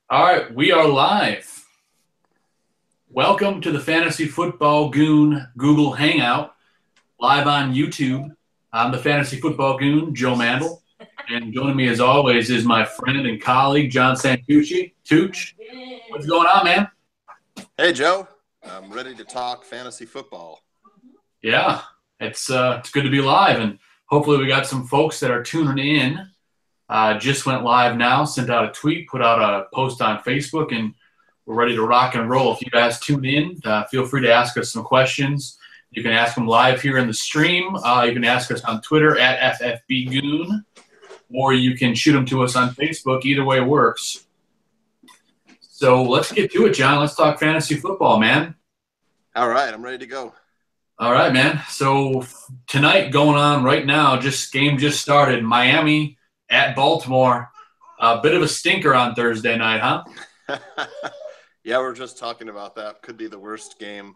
All right, we are live. Welcome to the Fantasy Football Goon Google Hangout, live on YouTube. I'm the Fantasy Football Goon, Joe Mandel, and joining me as always is my friend and colleague, John Santucci. Tooch, what's going on, man? Hey, Joe. I'm ready to talk fantasy football. Yeah, it's good to be live, and hopefully we got some folks that are tuning in. Just went live now, sent out a tweet, put out a post on Facebook, and we're ready to rock and roll. If you guys tune in, feel free to ask us some questions. You can ask them live here in the stream. You can ask us on Twitter at FFBGoon, or you can shoot them to us on Facebook. Either way works. So let's get to it, John. Let's talk fantasy football, man. All right, I'm ready to go. All right, man. So tonight going on right now, game just started. Miami at Baltimore. A bit of a stinker on Thursday night, huh? Yeah, we're just talking about that. Could be the worst game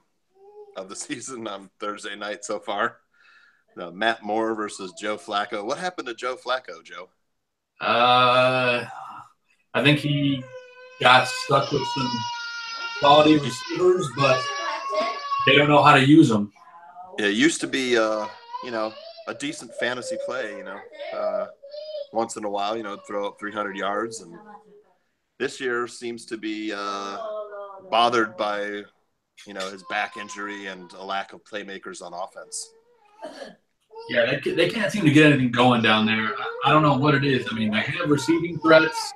of the season on Thursday night so far. Matt Moore versus Joe Flacco. What happened to Joe Flacco, Joe? I think he got stuck with some quality receivers, but they don't know how to use them. Yeah, it used to be, a decent fantasy play, once in a while, throw up 300 yards. And this year seems to be bothered by, his back injury and a lack of playmakers on offense. Yeah, they can't seem to get anything going down there. I don't know what it is. I mean, they have receiving threats.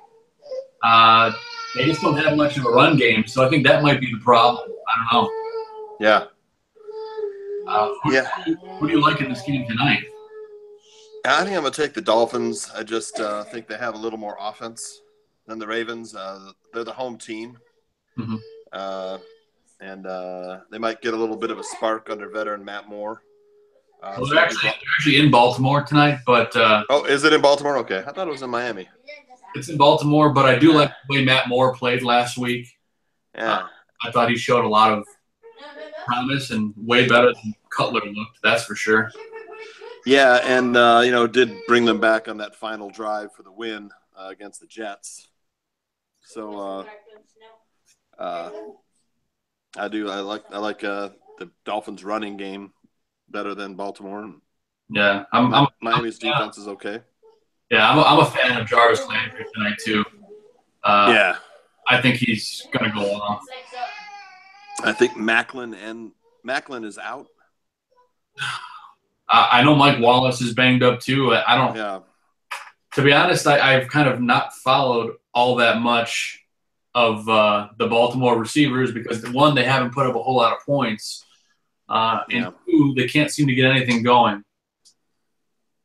They just don't have much of a run game, so I think that might be the problem. I don't know. Yeah. Who do you like in this game tonight? I think I'm going to take the Dolphins. I just think they have a little more offense than the Ravens. They're the home team. Mm-hmm. And they might get a little bit of a spark under veteran Matt Moore. Well, they're actually in Baltimore tonight, but is it in Baltimore? Okay, I thought it was in Miami. It's in Baltimore, but I do like the way Matt Moore played last week. Yeah, I thought he showed a lot of promise and way better than Cutler looked. That's for sure. Yeah, and did bring them back on that final drive for the win against the Jets. So I like the Dolphins' running game better than Baltimore. Yeah, Miami's defense is okay. Yeah, I'm a fan of Jarvis Landry tonight too. Yeah, I think he's gonna go off. I think Macklin is out. I know Mike Wallace is banged up too. I don't. Yeah. To be honest, I've kind of not followed all that much of the Baltimore receivers because one, they haven't put up a whole lot of points, and two, they can't seem to get anything going.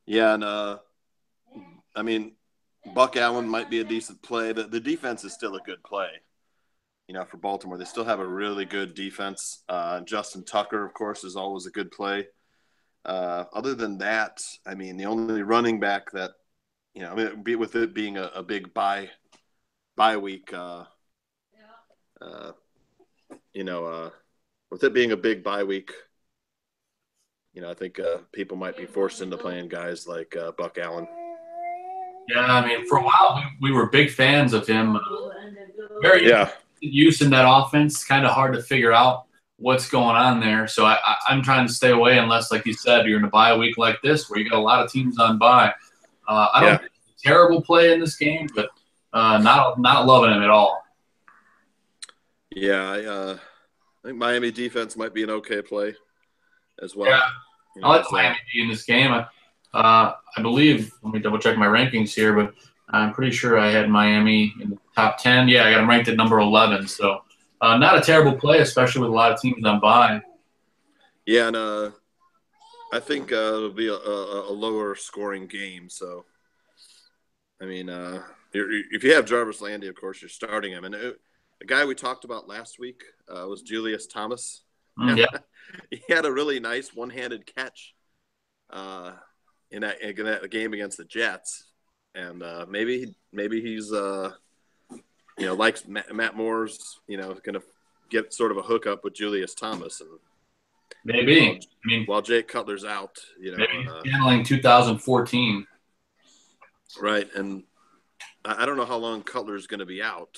Yeah, and Buck Allen might be a decent play. The defense is still a good play. For Baltimore, they still have a really good defense. Justin Tucker, of course, is always a good play. Other than that, the only running back that, with it being a big bye week, with it being a big bye week, I think people might be forced into playing guys like Buck Allen. Yeah, for a while we were big fans of him. Very use in that offense. Kind of hard to figure out what's going on there. So I'm trying to stay away unless, like you said, you're in a bye week like this where you got a lot of teams on bye. I don't think it's a terrible play in this game, but not loving him at all. Yeah, I think Miami defense might be an okay play as well. Yeah, I like Miami in this game. I believe, let me double check my rankings here, but I'm pretty sure I had Miami in the top 10. Yeah, I got them ranked at number 11. So not a terrible play, especially with a lot of teams on bye. Yeah, and I think it'll be a lower scoring game. So, if you have Jarvis Landry, of course, you're starting him. And the guy we talked about last week was Julius Thomas. Yeah. He had a really nice one-handed catch in that game against the Jets. And maybe he's likes Matt Moore's going to get sort of a hookup with Julius Thomas, and maybe while Jake Cutler's out, maybe handling 2014, right? And I don't know how long Cutler's going to be out.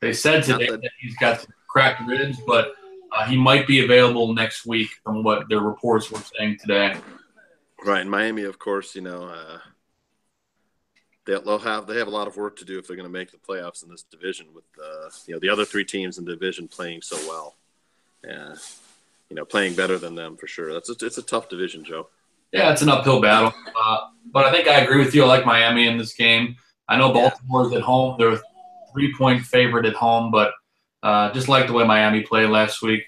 They said today that he's got some cracked ribs, but he might be available next week from what their reports were saying today. Right. In Miami, of course, they have a lot of work to do if they're going to make the playoffs in this division with the other three teams in the division playing so well. Playing better than them for sure. It's a tough division, Joe. Yeah, it's an uphill battle. But I think I agree with you. I like Miami in this game. I know Baltimore's at home. They're a 3-point favorite at home, but just like the way Miami played last week.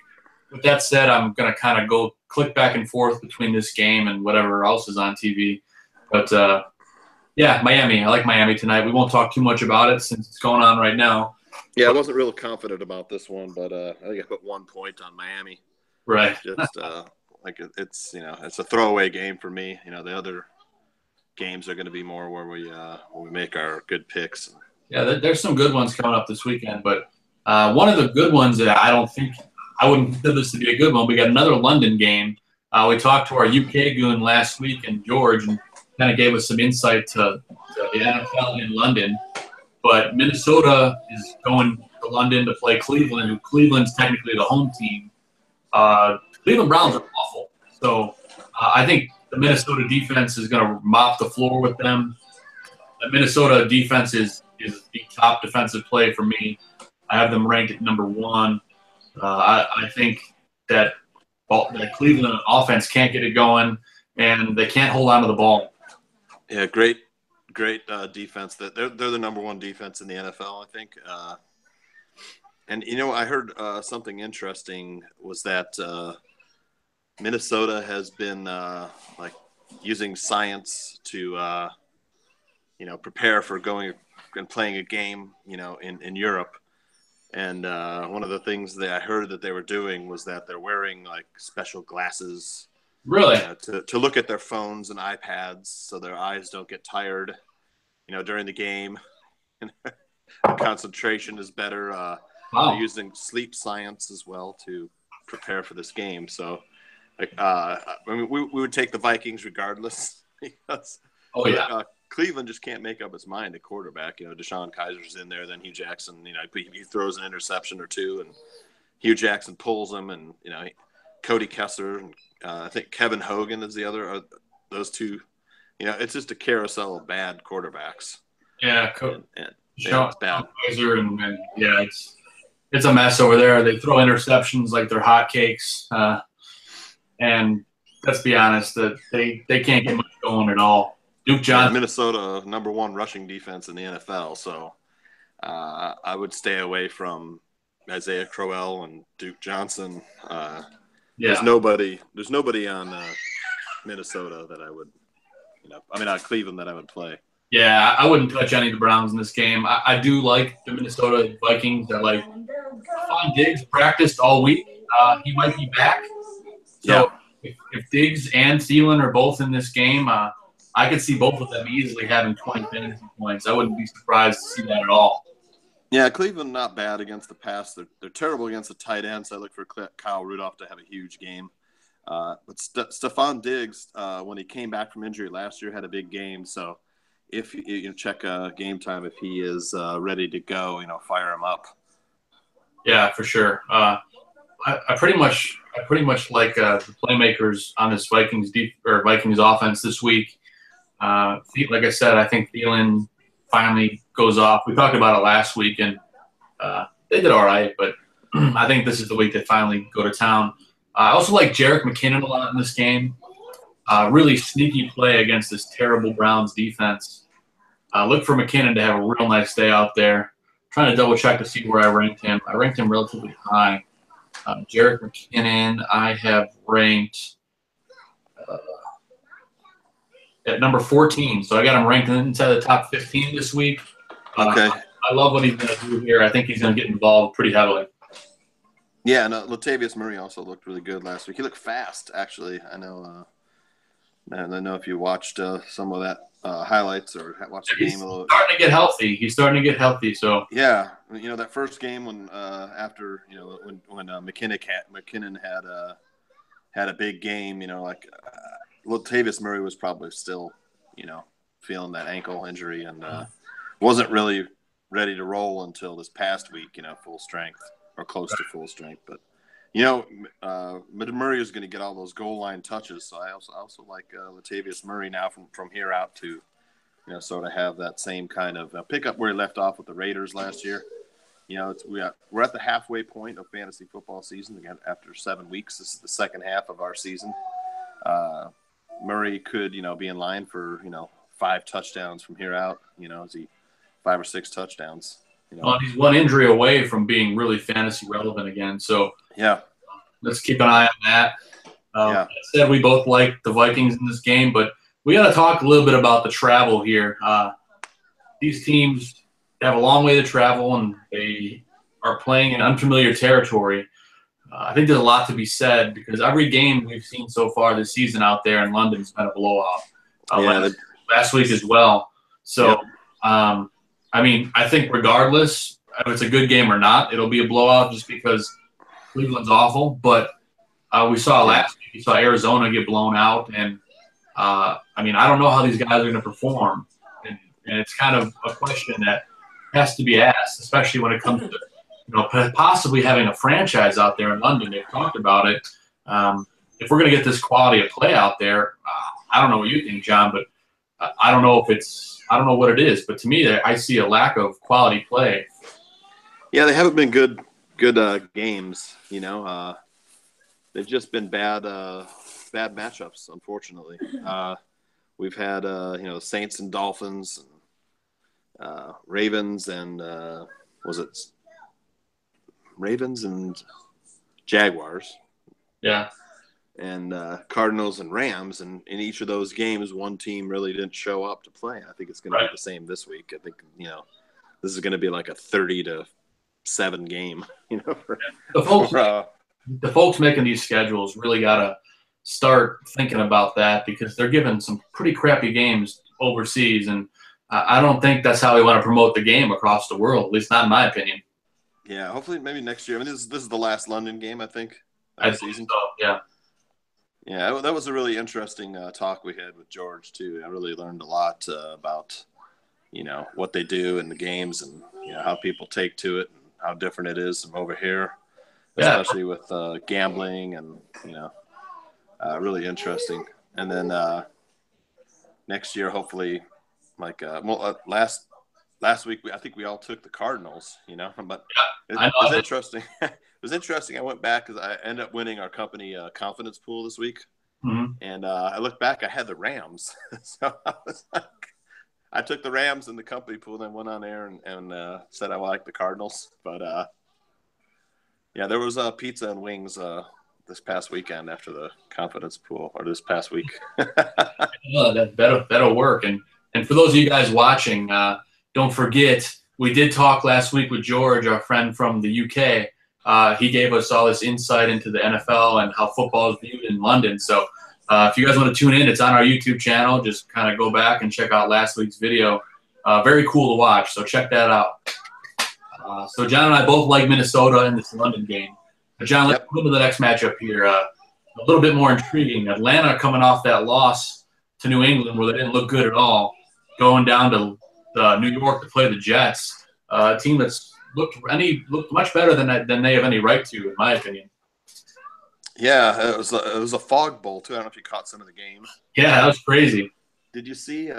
With that said, I'm going to kind of go click back and forth between this game and whatever else is on TV. But, Miami. I like Miami tonight. We won't talk too much about it since it's going on right now. Yeah, I wasn't real confident about this one, but I think I put 1 point on Miami. Right. Just it's it's a throwaway game for me. The other games are going to be more where we make our good picks. Yeah, there's some good ones coming up this weekend, but one of the good ones that I wouldn't consider this to be a good one. We got another London game. We talked to our UK goon last week, and George, and kind of gave us some insight to the NFL in London. But Minnesota is going to London to play Cleveland, who Cleveland's technically the home team. Cleveland Browns are awful. So I think the Minnesota defense is going to mop the floor with them. The Minnesota defense is the top defensive play for me. I have them ranked at number 1. I think that Cleveland offense can't get it going, and they can't hold on to the ball. Yeah, great defense. That they're the number 1 defense in the NFL, I think. And I heard something interesting was that Minnesota has been using science to prepare for going and playing a game in Europe. And one of the things that I heard that they were doing was that they're wearing like special glasses, really, to look at their phones and iPads so their eyes don't get tired, during the game. And concentration is better. Wow. They're using sleep science as well to prepare for this game. So, we would take the Vikings regardless because Cleveland just can't make up its mind at quarterback. Deshaun Kaiser's in there, then Hugh Jackson. He throws an interception or two, and Hugh Jackson pulls him, and Cody Kessler, and I think Kevin Hogan is the other. Those two, it's just a carousel of bad quarterbacks. Yeah, it's bad. Kaiser and it's a mess over there. They throw interceptions like they're hotcakes, and let's be honest, that they can't get much going at all. Duke Johnson, Minnesota, number 1 rushing defense in the NFL. So I would stay away from Isaiah Crowell and Duke Johnson. There's nobody on Minnesota that I would, on Cleveland that I would play. Yeah, I wouldn't touch any of the Browns in this game. I do like the Minnesota Vikings. I like Stephon Diggs practiced all week. He might be back. So if Diggs and Thielen are both in this game, I could see both of them easily having 20 fantasy points. I wouldn't be surprised to see that at all. Yeah, Cleveland not bad against the pass. They're terrible against the tight ends. I look for Kyle Rudolph to have a huge game. But Stephon Diggs, when he came back from injury last year, had a big game. So if you check game time, if he is ready to go, fire him up. Yeah, for sure. I pretty much like the playmakers on this Vikings offense this week. Like I said, I think Thielen finally goes off. We talked about it last week, and they did all right, but I think this is the week they finally go to town. I also like Jerick McKinnon a lot in this game. Really sneaky play against this terrible Browns defense. Look for McKinnon to have a real nice day out there. Trying to double-check to see where I ranked him. I ranked him relatively high. Jerick McKinnon, I have ranked at number 14. So I got him ranked inside the top 15 this week. Okay. I love what he's going to do here. I think he's going to get involved pretty heavily. Yeah, and Latavius Murray also looked really good last week. He looked fast, actually. I know. And I know if you watched some of that highlights or watched the game a little. He's starting to get healthy. So yeah, that first game when after when McKinnon had a big game. Latavius Murray was probably still feeling that ankle injury and wasn't really ready to roll until this past week, full strength or close to full strength. But, Murray is going to get all those goal line touches. So I also like Latavius Murray now from here out to, sort of have that same kind of pick up where he left off with the Raiders last year. We're at the halfway point of fantasy football season. Again, after 7 weeks, this is the second half of our season. Murray could, be in line for, 5 touchdowns from here out. Is he 5 or 6 touchdowns? Well, he's one injury away from being really fantasy relevant again. So yeah, let's keep an eye on that. Yeah. I said we both like the Vikings in this game, but we got to talk a little bit about the travel here. These teams have a long way to travel, and they are playing in unfamiliar territory. I think there's a lot to be said because every game we've seen so far this season out there in London's been a blowout. Last week as well. So, I think regardless if it's a good game or not, it'll be a blowout just because Cleveland's awful. But we saw last week, we saw Arizona get blown out. And, I don't know how these guys are going to perform. And it's kind of a question that has to be asked, especially when it comes to possibly having a franchise out there in London. They've talked about it. If we're going to get this quality of play out there, I don't know what you think, John, but I don't know what it is. But to me, I see a lack of quality play. Yeah, they haven't been good games. They've just been bad matchups. Unfortunately, we've had Saints and Dolphins, and Ravens, and Ravens and Jaguars. Yeah. And Cardinals and Rams, and in each of those games, one team really didn't show up to play. I think it's going to be the same this week. I think this is going to be like a 30-7 game. The folks making these schedules really got to start thinking about that because they're giving some pretty crappy games overseas, and I don't think that's how we want to promote the game across the world. At least not in my opinion. Yeah, hopefully maybe next year. This is the last London game, I think. Season. So, yeah. Yeah, that was a really interesting talk we had with George too. I really learned a lot about, what they do in the games and how people take to it and how different it is from over here, especially with gambling and really interesting. And then next year, hopefully, last week I think we all took the Cardinals, but it's interesting. It was interesting. I went back because I ended up winning our company confidence pool this week. Mm-hmm. And I looked back, I had the Rams. So I took the Rams in the company pool, then went on air and said I liked the Cardinals. But, there was pizza and wings this past weekend after the confidence pool, or this past week. That'll work. And for those of you guys watching, don't forget, we did talk last week with George, our friend from the UK. He gave us all this insight into the NFL and how football is viewed in London. So if you guys want to tune in, it's on our YouTube channel. Just kind of go back and check out last week's video. Very cool to watch, so check that out. So John and I both like Minnesota in this London game. But John, let's go to the next matchup here. A little bit more intriguing. Atlanta coming off that loss to New England where they didn't look good at all, going down to New York to play the Jets, a team that's looked much better than they have any right to, in my opinion. Yeah, it was a fog bowl too. I don't know if you caught some of the game. Yeah, that was crazy. Did you see?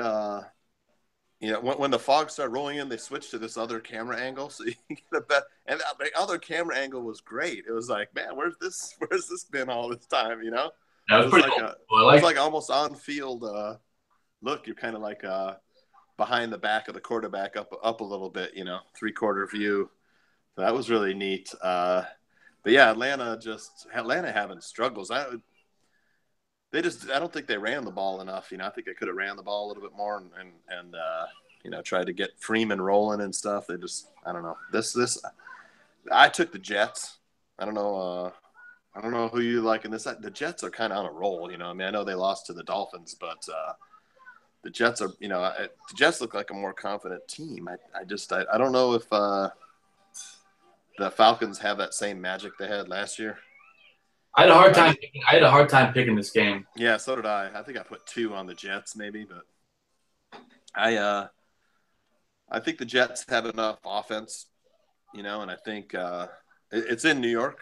When the fog started rolling in, they switched to this other camera angle, so you can get a bet. And the other camera angle was great. It was like, man, where's this been all this time? That was pretty cool. It was like almost on field. Look, you're kind of like behind the back of the quarterback up a little bit, 3/4 view. So that was really neat. But yeah, Atlanta having struggles. I don't think they ran the ball enough. I think they could have ran the ball a little bit more and tried to get Freeman rolling and stuff. They just, I don't know. I took the Jets. I don't know who you like in this. The Jets are kind of on a roll. I know they lost to the Dolphins, but the Jets are, the Jets look like a more confident team. I don't know if the Falcons have that same magic they had last year. I had a hard time picking this game. Yeah, so did I. I think I put 2 on the Jets maybe, but I I think the Jets have enough offense, and I think it's in New York.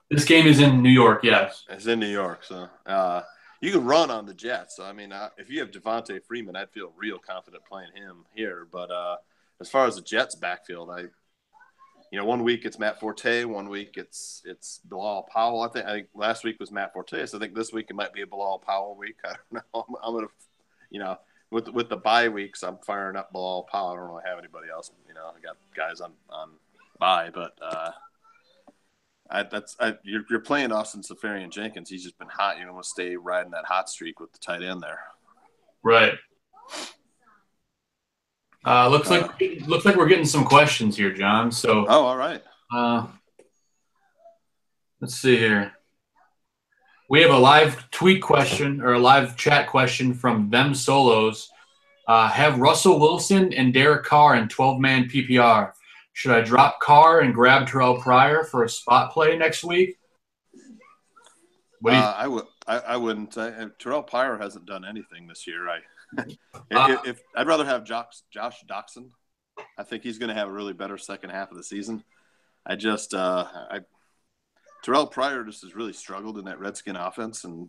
This game is in New York, yes. It's in New York, so you can run on the Jets. So, I mean, if you have Devontae Freeman, I'd feel real confident playing him here. But as far as the Jets backfield, 1 week it's Matt Forte, 1 week it's Bilal Powell. I think last week was Matt Forte, so I think this week it might be a Bilal Powell week. I don't know. I'm gonna, with the bye weeks, I'm firing up Bilal Powell. I don't really have anybody else. I got guys on bye, but you're playing Austin Seferian-Jenkins. He's just been hot. You want to stay riding that hot streak with the tight end there. Right. Looks like we're getting some questions here, John. So. Oh, all right. Let's see here. We have a live tweet question or a live chat question from Them Solos. Have Russell Wilson and Derek Carr in 12-man PPR. Should I drop Carr and grab Terrell Pryor for a spot play next week? I wouldn't. Terrell Pryor hasn't done anything this year. If I'd rather have Josh Doxson. I think he's going to have a really better second half of the season. Terrell Pryor just has really struggled in that Redskin offense, and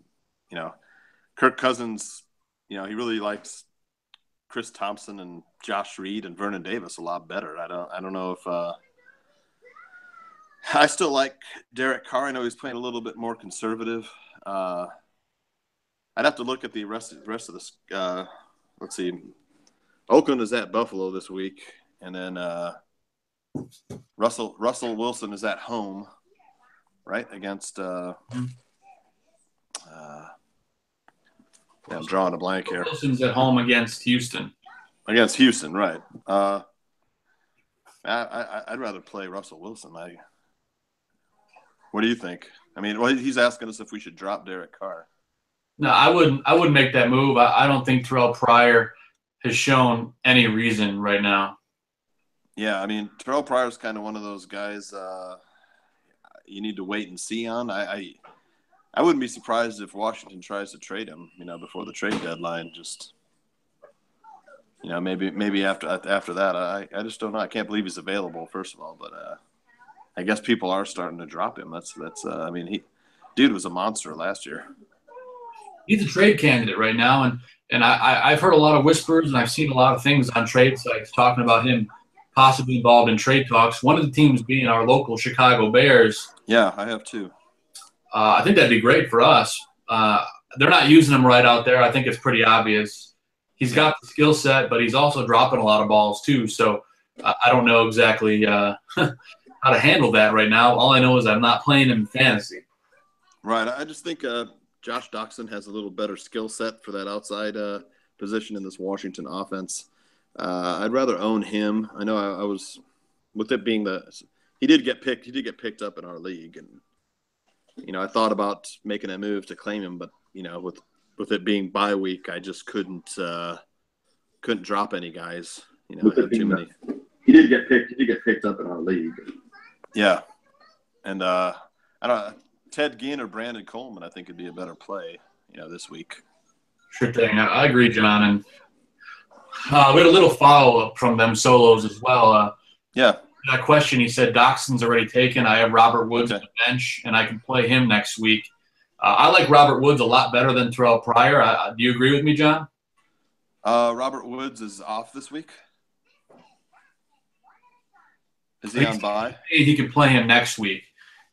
Kirk Cousins, he really likes Chris Thompson and Josh Reed and Vernon Davis a lot better. I don't know if I still like Derek Carr. I know he's playing a little bit more conservative. I'd have to look at the rest of this. Let's see. Oakland is at Buffalo this week, and then Russell Wilson is at home, right, against I'm drawing a blank here. Wilson's at home against Houston. Against Houston, right. I'd rather play Russell Wilson. What do you think? I mean, he's asking us if we should drop Derek Carr. No, I wouldn't make that move. I don't think Terrell Pryor has shown any reason right now. Yeah, I mean, Terrell Pryor is kind of one of those guys you need to wait and see on. I wouldn't be surprised if Washington tries to trade him, before the trade deadline. Just, maybe after that. I just don't know. I can't believe he's available, first of all, but I guess people are starting to drop him. I mean, dude was a monster last year. He's a trade candidate right now, and I've heard a lot of whispers, and I've seen a lot of things on trade sites talking about him possibly involved in trade talks. One of the teams being our local Chicago Bears. Yeah, I have too. I think that'd be great for us. They're not using him right out there. I think it's pretty obvious. He's got the skill set, but he's also dropping a lot of balls too. So I don't know exactly how to handle that right now. All I know is I'm not playing him in fantasy. Right. I just think Josh Doxson has a little better skill set for that outside position in this Washington offense. I'd rather own him. I know I was with it being he did get picked up in our league, and I thought about making a move to claim him, but with it being bye week, I just couldn't drop any guys. I had too many. He did get picked up in our league. Yeah, and I don't know, Ted Ginn or Brandon Coleman, I think would be a better play, this week. Sure thing. I agree, John. And we had a little follow-up from Them Solos as well. Yeah. That question, he said, Doxson's already taken. I have Robert Woods on the bench, and I can play him next week. I like Robert Woods a lot better than Terrell Pryor. Do you agree with me, John? Robert Woods is off this week. Is he on bye? He could play him next week.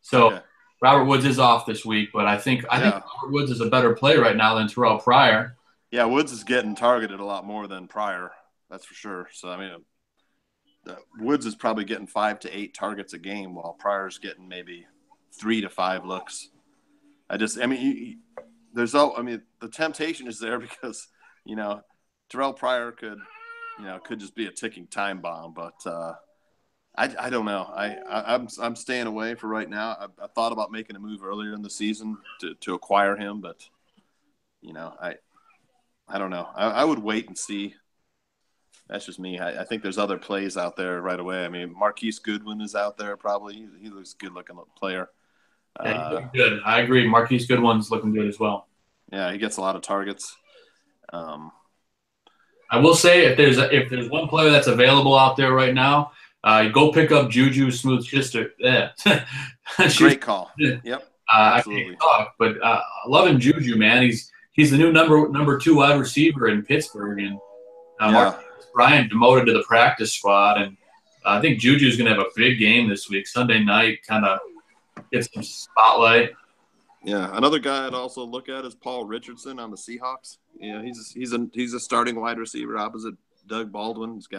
So okay. Robert Woods is off this week, but I think Robert Woods is a better play right now than Terrell Pryor. Yeah, Woods is getting targeted a lot more than Pryor. That's for sure. So, I mean, Woods is probably getting 5 to 8 targets a game, while Pryor's getting maybe 3 to 5 looks. The temptation is there because, Terrell Pryor could just be a ticking time bomb, but I don't know. I'm staying away for right now. I thought about making a move earlier in the season to acquire him, but I don't know. I would wait and see. That's just me. I think there's other plays out there right away. I mean, Marquise Goodwin is out there probably. He looks a good-looking player. Yeah, he's looking good. I agree. Marquise Goodwin's looking good as well. Yeah, he gets a lot of targets. I I will say if there's one player that's available out there right now, go pick up Juju Smooth-Schuster. Yeah. Great call. Yep, I absolutely. can't talk, but loving Juju, man. He's the new number 2 wide receiver in Pittsburgh, and Mark Bryant demoted to the practice squad, and I think Juju's going to have a big game this week, Sunday night, kind of get some spotlight. Yeah, another guy I'd also look at is Paul Richardson on the Seahawks. Yeah, he's a starting wide receiver opposite Doug Baldwin. He's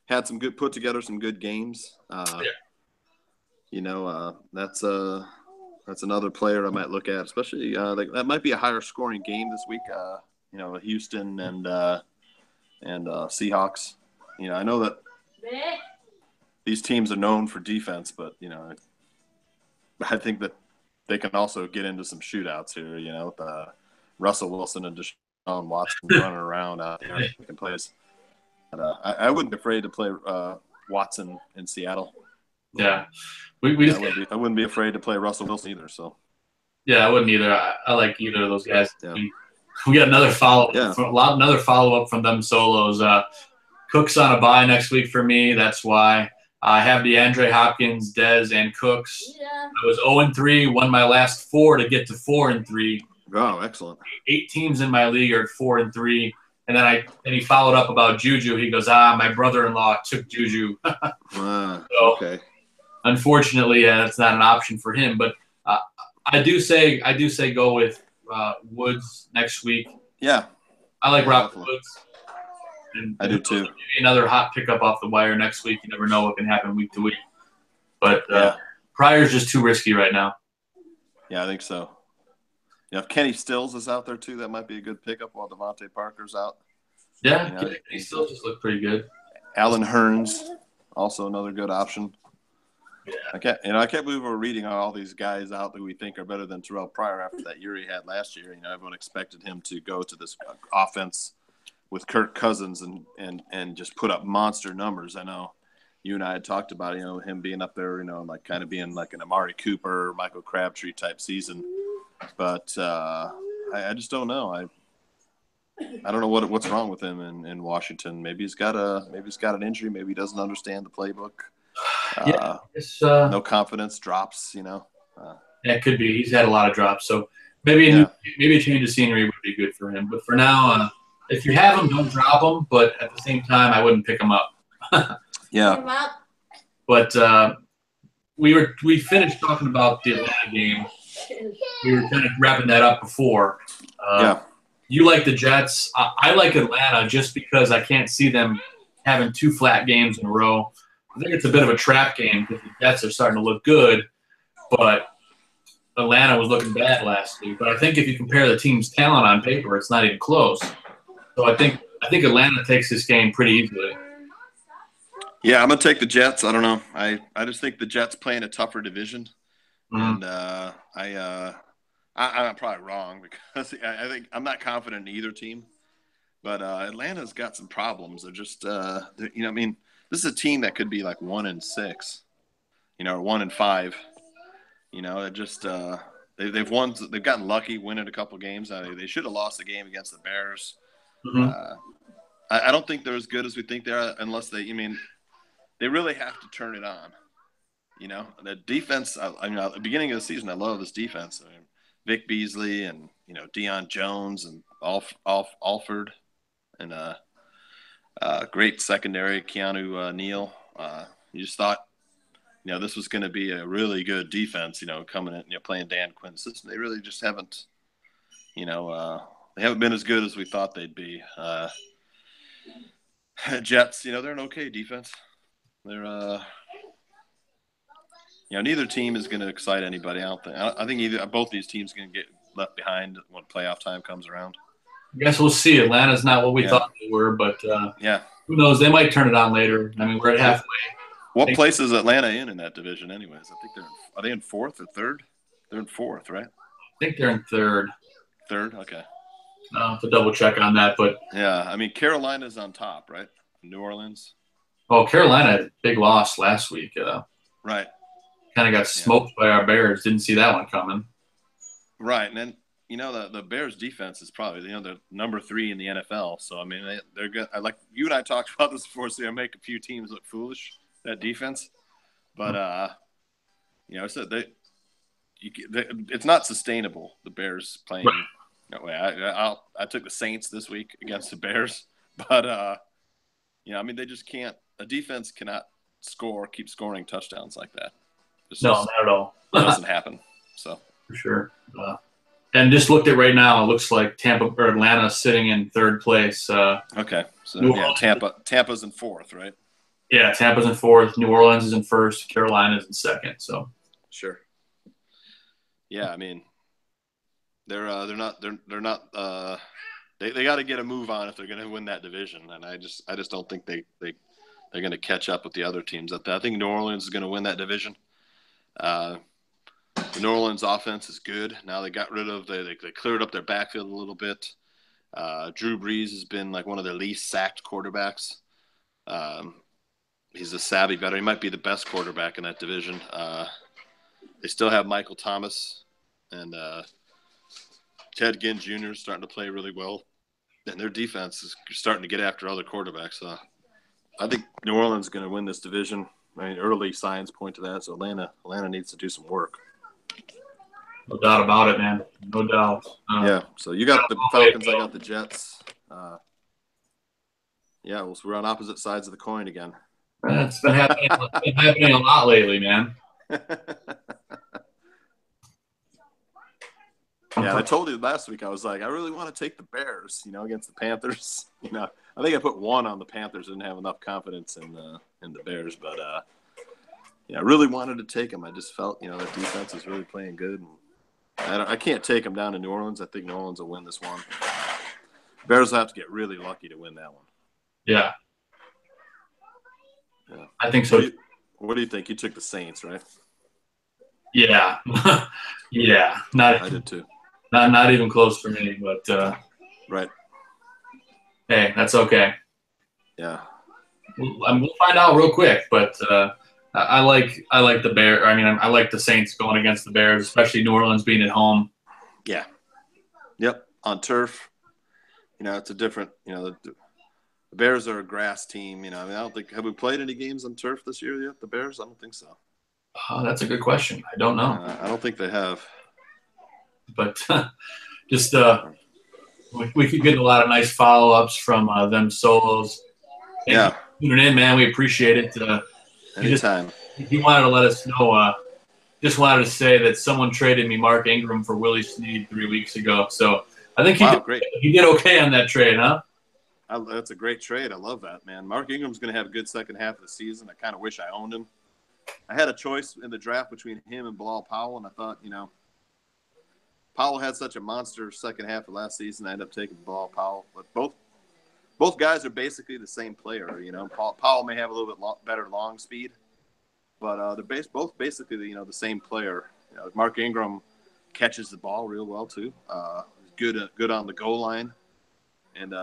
had some good games. That's another player I might look at, especially that might be a higher scoring game this week. Houston and Seahawks. I know that these teams are known for defense, but I think that they can also get into some shootouts here. With Russell Wilson and Deshaun Watson running around out there making plays. But, I wouldn't be afraid to play Watson in Seattle. Yeah, I wouldn't be afraid to play Russell Wilson either. So. Yeah, I wouldn't either. I like either of those guys. Yeah. We got another follow-up from them solos. Cook's on a bye next week for me. That's why I have DeAndre Hopkins, Dez, and Cooks. Yeah. I was 0-3, won my last 4 to get to 4-3. Oh, excellent. 8 teams in my league are at 4-3. And then he followed up about Juju. He goes, my brother-in-law took Juju. Okay. Unfortunately, that's not an option for him. But I do say go with Woods next week. Yeah, I like Robert Woods. And I do too. Maybe another hot pickup off the wire next week. You never know what can happen week to week. But Pryor's just too risky right now. Yeah, I think so. If Kenny Stills is out there too, that might be a good pickup while Devontae Parker's out. Yeah, Kenny Stills just looked pretty good. Alan Hearns, also another good option. Yeah. I can't believe we're reading all these guys out that we think are better than Terrell Pryor after that year he had last year. Everyone expected him to go to this offense with Kirk Cousins and just put up monster numbers. I know you and I had talked about, him being up there, like kind of being like an Amari Cooper, Michael Crabtree type season. But I just don't know. I don't know what's wrong with him in Washington. Maybe he's got an injury. Maybe he doesn't understand the playbook. No confidence, drops. It could be. He's had a lot of drops, so maybe a change of scenery would be good for him. But for now, if you have him, don't drop him. But at the same time, I wouldn't pick him up. Yeah. But we finished talking about the Atlanta game. We were kind of wrapping that up before. You like the Jets. I like Atlanta just because I can't see them having 2 flat games in a row. I think it's a bit of a trap game because the Jets are starting to look good, but Atlanta was looking bad last week. But I think if you compare the team's talent on paper, it's not even close. So I think Atlanta takes this game pretty easily. Yeah, I'm gonna take the Jets. I don't know. I just think the Jets play in a tougher division, and I'm probably wrong because I think I'm not confident in either team. But Atlanta's got some problems. They're just this is a team that could be like 1-6, or 1-5. It just they've won. They've gotten lucky winning a couple games. They should have lost the game against the Bears. Mm-hmm. I don't think they're as good as we think they are unless they really have to turn it on. The defense. At the beginning of the season, I love this defense. Vic Beasley and Deion Jones and Alford and great secondary, Keanu Neal. You just thought, this was going to be a really good defense, coming in, playing Dan Quinn's system. They really just haven't, they haven't been as good as we thought they'd be. Jets, they're an okay defense. They're, neither team is going to excite anybody out there. I think both these teams are going to get left behind when playoff time comes around. I guess we'll see. Atlanta's not what we thought they were, but who knows? They might turn it on later. We're at halfway. What place is Atlanta in that division, anyways? I think are they in 4th or 3rd? They're in 4th, right? I think they're in 3rd. 3rd, okay. I'll have to double check on that, but Carolina's on top, right? New Orleans. Oh, Carolina had a big loss last week. Right. Kind of got smoked by our Bears. Didn't see that one coming. Right, and then the Bears defense is probably the number 3 in the NFL. So I mean they're good. I like you and I talked about this before. So they make a few teams look foolish, that defense. But so it's not sustainable. The Bears playing that way. I took the Saints this week against the Bears, but I mean they just can't. A defense cannot keep scoring touchdowns like that. No, not at all. It doesn't happen. So for sure. And just looked at right now, it looks like Atlanta sitting in 3rd place. Okay, so Tampa's in 4th, right? Yeah, Tampa's in 4th. New Orleans is in 1st. Carolina's in 2nd. So sure. Yeah, I mean, they're not they got to get a move on if they're going to win that division, and I just don't think they're going to catch up with the other teams. I think New Orleans is going to win that division. The New Orleans offense is good. Now they cleared up their backfield a little bit. Drew Brees has been like one of the least sacked quarterbacks. He's a savvy veteran. He might be the best quarterback in that division. They still have Michael Thomas and Ted Ginn Jr. starting to play really well. And their defense is starting to get after other quarterbacks. I think New Orleans is going to win this division. I mean, early signs point to that. So Atlanta needs to do some work. No doubt about it, man. No doubt. Yeah. So you got the Falcons. I got the Jets. We're on opposite sides of the coin again. It's been happening a lot lately, man. Yeah, I told you last week. I was like, I really want to take the Bears, against the Panthers. I think I put 1 on the Panthers. Didn't have enough confidence in the Bears, but I really wanted to take them. I just felt, their defense is really playing good. And I can't take them down to New Orleans. I think New Orleans will win this one. Bears will have to get really lucky to win that one. Yeah. I think so. What do you think? You took the Saints, right? Yeah. Yeah. I did too. Not even close for me, but right. Hey, that's okay. Yeah. We'll find out real quick, but I like the Bears. I mean, I like the Saints going against the Bears, especially New Orleans being at home. Yeah. Yep. On turf. It's a different. The Bears are a grass team. I don't think have we played any games on turf this year yet. The Bears? I don't think so. Oh, that's a good question. I don't know. I don't think they have. But just we could get a lot of nice follow-ups from them solos. Yeah. Tuning in, man. We appreciate it. Anytime. He wanted to let us know. Just wanted to say that someone traded me Mark Ingram for Willie Snead 3 weeks ago. So I think he did okay on that trade, huh? That's a great trade. I love that, man. Mark Ingram's going to have a good second half of the season. I kind of wish I owned him. I had a choice in the draft between him and Bilal Powell, and I thought, Powell had such a monster second half of last season. I ended up taking Bilal Powell. But both guys are basically the same player. Powell may have a little bit better long speed, but they're both basically the same player. Mark Ingram catches the ball real well too. Good on the goal line, and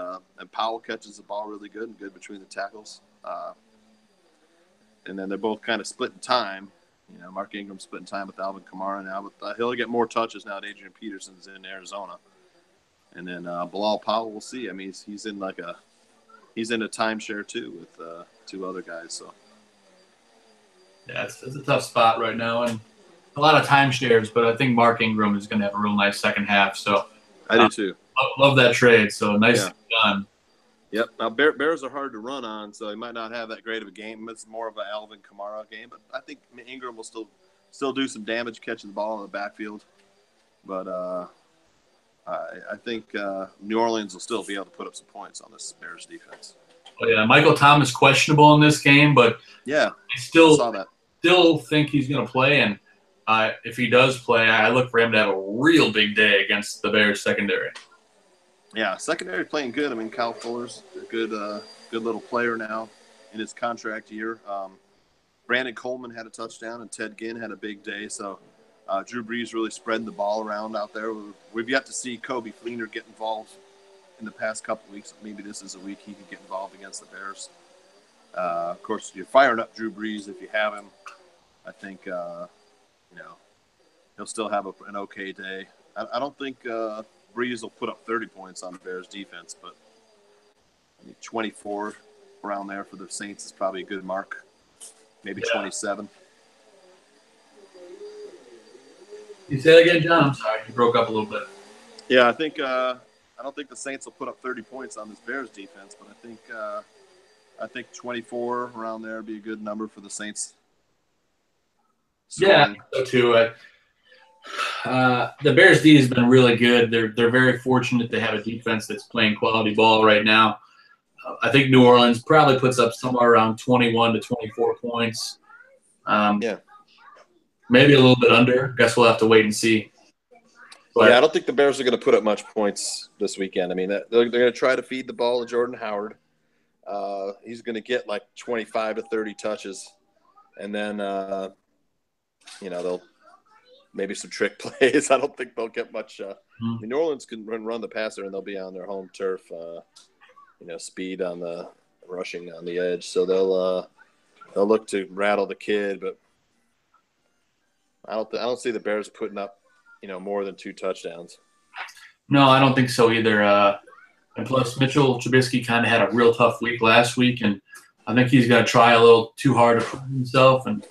Powell catches the ball really good and good between the tackles. And then they're both kind of splitting time. Mark Ingram splitting time with Alvin Kamara now, but he'll get more touches now that Adrian Peterson's in Arizona. And then Bilal Powell, we'll see. I mean, he's in a timeshare too with 2 other guys. So yeah, it's a tough spot right now, and a lot of timeshares. But I think Mark Ingram is going to have a real nice second half. So I do too. Love that trade. So nice done. Yep. Now Bears are hard to run on, so he might not have that great of a game. It's more of an Alvin Kamara game, but I think Ingram will still do some damage catching the ball in the backfield. But I think New Orleans will still be able to put up some points on this Bears defense. Oh, yeah, Michael Thomas questionable in this game, but yeah, I still saw that. Still think he's going to play, and if he does play, I look for him to have a real big day against the Bears secondary. Yeah, secondary playing good. I mean, Kyle Fuller's a good little player now in his contract year. Brandon Coleman had a touchdown, and Ted Ginn had a big day. So Drew Brees really spreading the ball around out there. We've yet to see Kobe Fleener get involved in the past couple of weeks. Maybe this is a week he could get involved against the Bears. Of course, you're firing up Drew Brees if you have him. I think he'll still have an okay day. I don't think Breeze will put up 30 points on the Bears defense, but I mean, 24 around there for the Saints is probably a good mark. Maybe 27. You say that again, John? I'm sorry, you broke up a little bit. Yeah, I think I don't think the Saints will put up 30 points on this Bears defense, but I think 24 around there would be a good number for the Saints. Scoring. Yeah, so too. The Bears D has been really good. They're very fortunate to have a defense that's playing quality ball right now. I think New Orleans probably puts up somewhere around 21 to 24 points. Maybe a little bit under. Guess we'll have to wait and see. But, I don't think the Bears are going to put up much points this weekend. I mean, they're going to try to feed the ball to Jordan Howard. He's going to get like 25 to 30 touches. And then, they'll maybe some trick plays. I don't think they'll get much. I mean, New Orleans can run the passer, and they'll be on their home turf, speed on the rushing on the edge. So they'll look to rattle the kid. But I don't see the Bears putting up, more than 2 touchdowns. No, I don't think so either. And plus, Mitchell Trubisky kind of had a real tough week last week, and I think he's going to try a little too hard to prove himself, and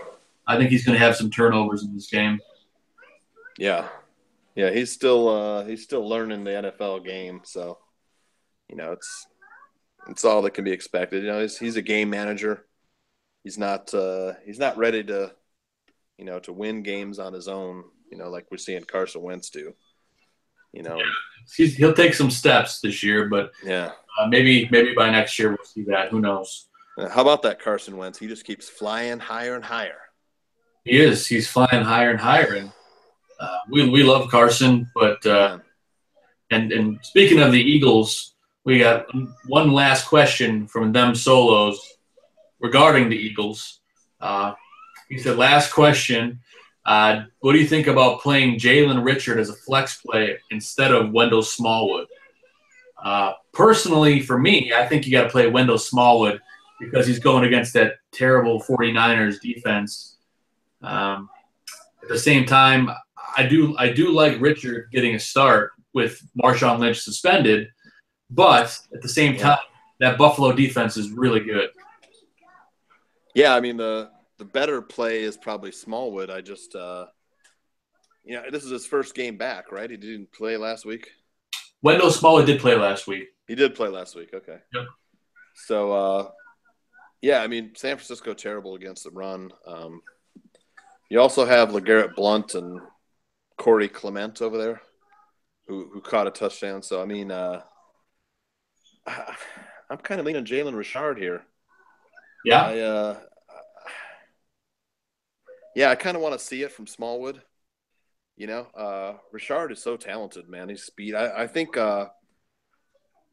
I think he's going to have some turnovers in this game. Yeah, he's still learning the NFL game, so it's all that can be expected. He's a game manager. He's not ready to to win games on his own. Like we're seeing Carson Wentz do. He'll take some steps this year, but maybe by next year we'll see that. Who knows? How about that Carson Wentz? He just keeps flying higher and higher. He is. He's flying higher and higher, and we love Carson. But and speaking of the Eagles, we got one last question from them solos regarding the Eagles. He said, "Last question. What do you think about playing Jalen Richard as a flex play instead of Wendell Smallwood?" Personally, for me, I think you got to play Wendell Smallwood because he's going against that terrible 49ers defense. At the same time, I do like Richard getting a start with Marshawn Lynch suspended, but at the same time, that Buffalo defense is really good. Yeah, I mean the better play is probably Smallwood. I just, this is his first game back, right? He didn't play last week. Wendell Smallwood did play last week. He did play last week. Okay. Yep. So, I mean, San Francisco terrible against the run. You also have LeGarrette Blount and Corey Clement over there, who caught a touchdown. So I mean, I'm kind of leaning Jalen Richard here. Yeah. I kind of want to see it from Smallwood. Richard is so talented, man. His speed. I think the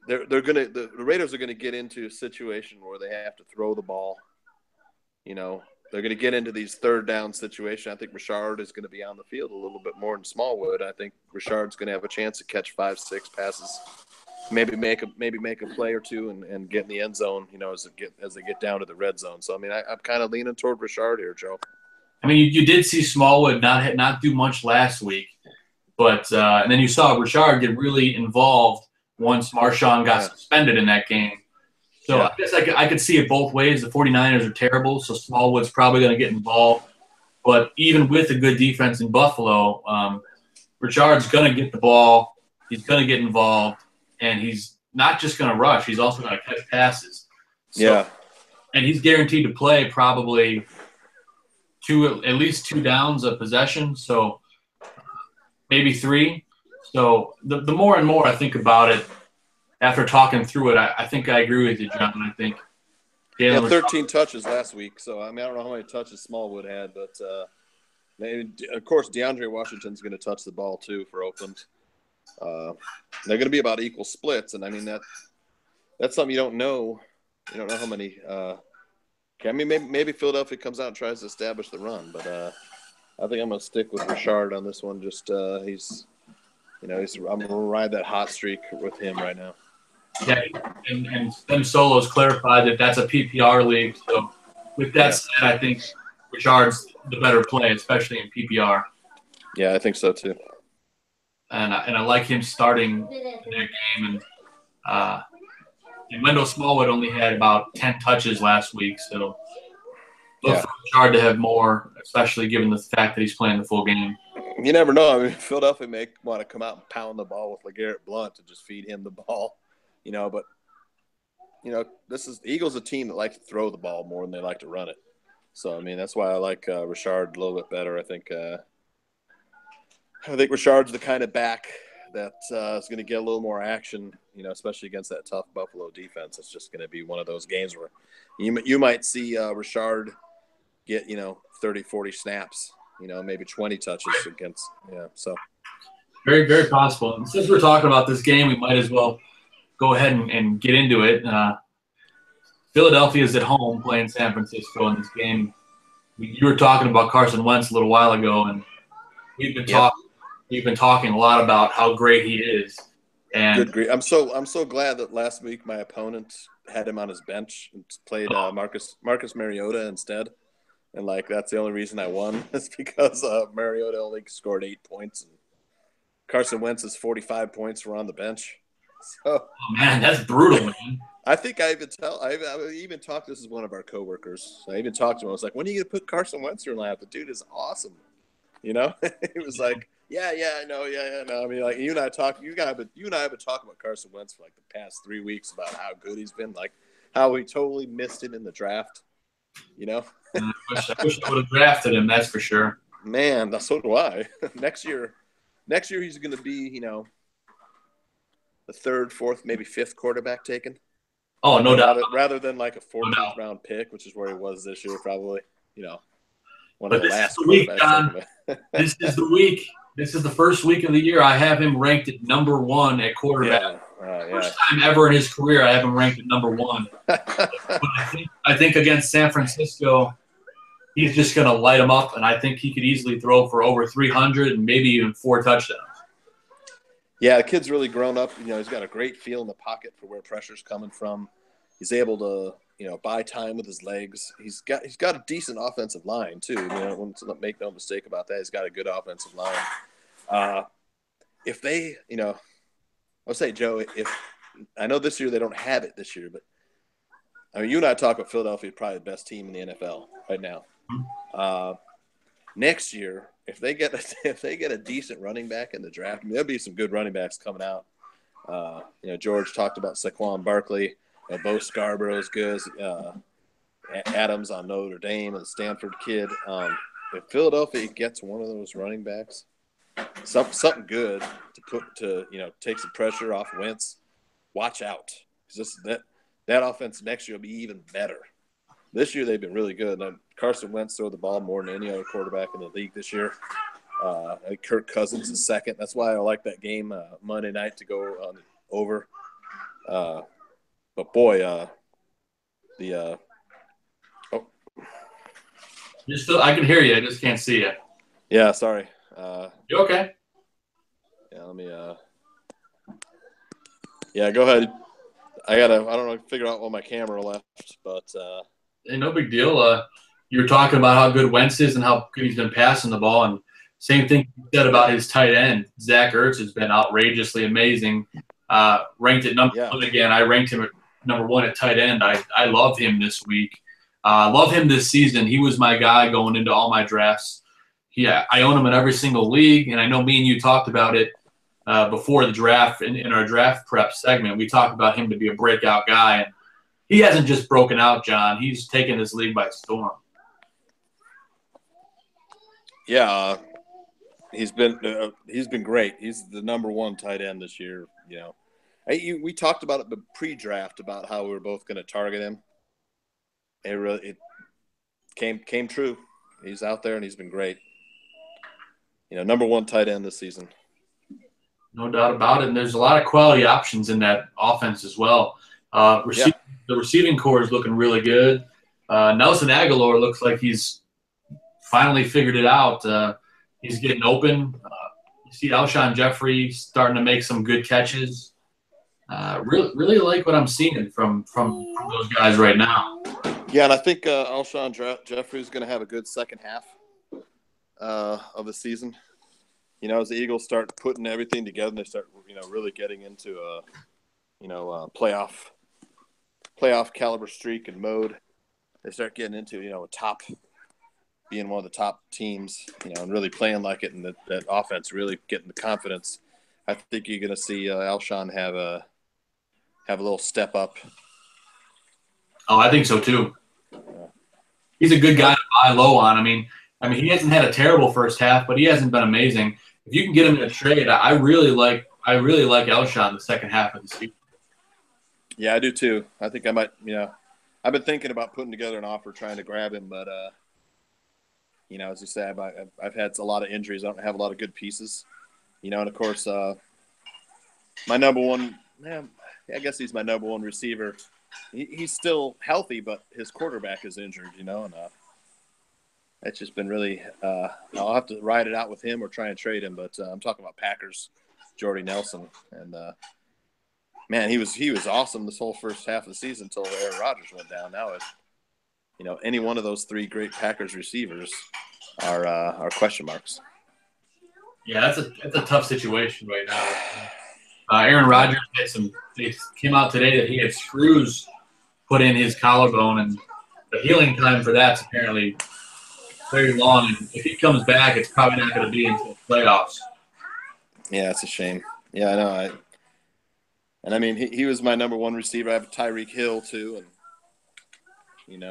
Raiders are gonna get into a situation where they have to throw the ball. They're gonna get into these third down situations. I think Richard is gonna be on the field a little bit more than Smallwood. I think Richard's gonna have a chance to catch 5-6 passes, maybe make a play or two and get in the end zone. As they get down to the red zone. So I mean, I'm kind of leaning toward Richard here, Joe. I mean, you did see Smallwood not do much last week, but and then you saw Richard get really involved once Marshawn got suspended in that game. So I guess I could see it both ways. The 49ers are terrible, so Smallwood's probably going to get involved. But even with a good defense in Buffalo, Richard's going to get the ball. He's going to get involved, and he's not just going to rush. He's also going to catch passes. So, and he's guaranteed to play probably at least 2 downs of possession, so maybe 3. So the more and more I think about it, after talking through it, I think I agree with you, John. I think he had 13 touches last week, so I mean I don't know how many touches Smallwood had, but maybe, of course DeAndre Washington's going to touch the ball too for Oakland. They're going to be about equal splits, and I mean that's something you don't know. You don't know how many. I mean, maybe Philadelphia comes out and tries to establish the run, but I think I'm going to stick with Richard on this one. Just I'm going to ride that hot streak with him right now. Yeah, and them solos clarified that that's a PPR league. So with that said, I think Richard's the better play, especially in PPR. Yeah, I think so too. and I like him starting in that game. And Wendell Smallwood only had about 10 touches last week, so look for Richard to have more, especially given the fact that he's playing the full game. You never know. I mean, Philadelphia may want to come out and pound the ball with LeGarrette Blount to just feed him the ball, but the Eagles a team that like to throw the ball more than they like to run it. So, I mean, that's why I like Richard a little bit better. I think Richard's the kind of back that is going to get a little more action, especially against that tough Buffalo defense. It's just going to be one of those games where you might see Richard get, 30, 40 snaps, maybe 20 touches against, so. Very, very possible. And since we're talking about this game, we might as well go ahead and get into it. Philadelphia is at home playing San Francisco in this game. You were talking about Carson Wentz a little while ago, and we've been talking a lot about how great he is. And good grief. I'm so glad that last week my opponent had him on his bench and played Marcus Mariota instead. And that's the only reason I won is because Mariota only scored 8 points and Carson Wentz's 45 points were on the bench. So, man, that's brutal, man. I think I even talked. This is one of our coworkers. I even talked to him. I was like, "When are you gonna put Carson Wentz in your lap? The dude is awesome." He was like, "Yeah, I know, yeah, no." I mean, you and I have been talking about Carson Wentz for the past 3 weeks about how good he's been, how we totally missed him in the draft. I wish I would have drafted him. That's for sure. Man, so do I. Next year he's going to be, the third, fourth, maybe fifth quarterback taken. Oh, no doubt. Rather than a 14th round pick, which is where he was this year, probably. One of the last quarterbacks. John, this is the week. This is the first week of the year. I have him ranked at number 1 at quarterback. First time ever in his career, I have him ranked at number 1. But I think against San Francisco, he's just going to light him up, and I think he could easily throw for over 300 and maybe even 4 touchdowns. Yeah, the kid's really grown up. He's got a great feel in the pocket for where pressure's coming from. He's able to, buy time with his legs. He's got a decent offensive line too. Make no mistake about that. He's got a good offensive line. If they, I'll say, Joe, if I know this year they don't have it this year, but I mean, you and I talk about Philadelphia probably the best team in the NFL right now. Next year, if they get a decent running back in the draft, I mean, there'll be some good running backs coming out. George talked about Saquon Barkley, Bo Scarborough's good, Adams on Notre Dame, and the Stanford kid. If Philadelphia gets one of those running backs, something good to take some pressure off Wentz, watch out, because that offense next year will be even better. This year they've been really good. And Carson Wentz threw the ball more than any other quarterback in the league this year. I think Kirk Cousins is second. That's why I like that game Monday night to go on over. But boy, I can hear you. I just can't see you. Yeah, sorry. You okay? Yeah, let me. Yeah, go ahead. I don't know, figure out what my camera left, but. Hey, no big deal. You were talking about how good Wentz is and how good he's been passing the ball, and same thing you said about his tight end. Zach Ertz has been outrageously amazing. Ranked at number 1 again. I ranked him at number 1 at tight end. I love him this week. Love him this season. He was my guy going into all my drafts. I own him in every single league, and I know me and you talked about it before the draft in our draft prep segment. We talked about him to be a breakout guy, and he hasn't just broken out, John. He's taken this league by storm. Yeah, he's been great. He's the number 1 tight end this year. We talked about it pre-draft about how we were both going to target him. It came true. He's out there and he's been great. Number 1 tight end this season. No doubt about it. And there's a lot of quality options in that offense as well. The receiving core is looking really good. Nelson Aguilar looks like he's finally figured it out. He's getting open. You see Alshon Jeffrey starting to make some good catches. Really like what I'm seeing from those guys right now. Yeah, and I think Alshon Jeffrey is going to have a good second half of the season. as the Eagles start putting everything together and they start, really getting into playoff caliber streak and mode, they start getting into, being one of the top teams, and really playing like it, and that offense really getting the confidence. I think you're going to see Alshon have a little step up. Oh, I think so too. He's a good guy to buy low on. I mean, he hasn't had a terrible first half, but he hasn't been amazing. If you can get him in a trade, I really like Alshon the second half of the season. Yeah, I do too. I think I might. I've been thinking about putting together an offer, trying to grab him, but as you say, I've had a lot of injuries. I don't have a lot of good pieces, and of course, my number one. I guess he's my number one receiver. He's still healthy, but his quarterback is injured, and it's just been really I'll have to ride it out with him or try and trade him. But I'm talking about Packers, Jordy Nelson, and man, he was awesome this whole first half of the season until Aaron Rodgers went down. Now any one of those three great Packers receivers are question marks. Yeah, that's a tough situation right now. Aaron Rodgers they came out today that he had screws put in his collarbone, and the healing time for that's apparently very long. And if he comes back, it's probably not going to be until playoffs. Yeah, it's a shame. Yeah, I know. He was my number one receiver. I have Tyreek Hill too, and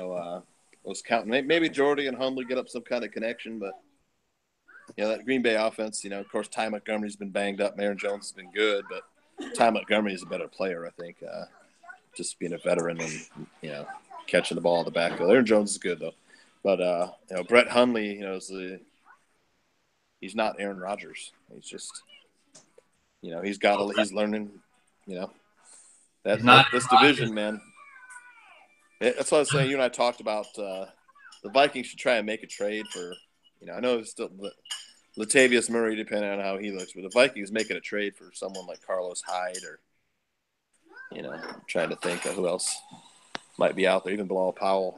was counting. Maybe Jordy and Hundley get up some kind of connection, but that Green Bay offense. Of course, Ty Montgomery's been banged up. Aaron Jones has been good, but Ty Montgomery is a better player, I think. Just being a veteran and catching the ball in the backfield. Aaron Jones is good though, but Brett Hundley, he's not Aaron Rodgers. He's just he's learning. This division, man. That's what I was saying. You and I talked about the Vikings should try and make a trade for. I know it's still Latavius Murray, depending on how he looks, but the Vikings making a trade for someone like Carlos Hyde, or trying to think of who else might be out there, even Bilal Powell.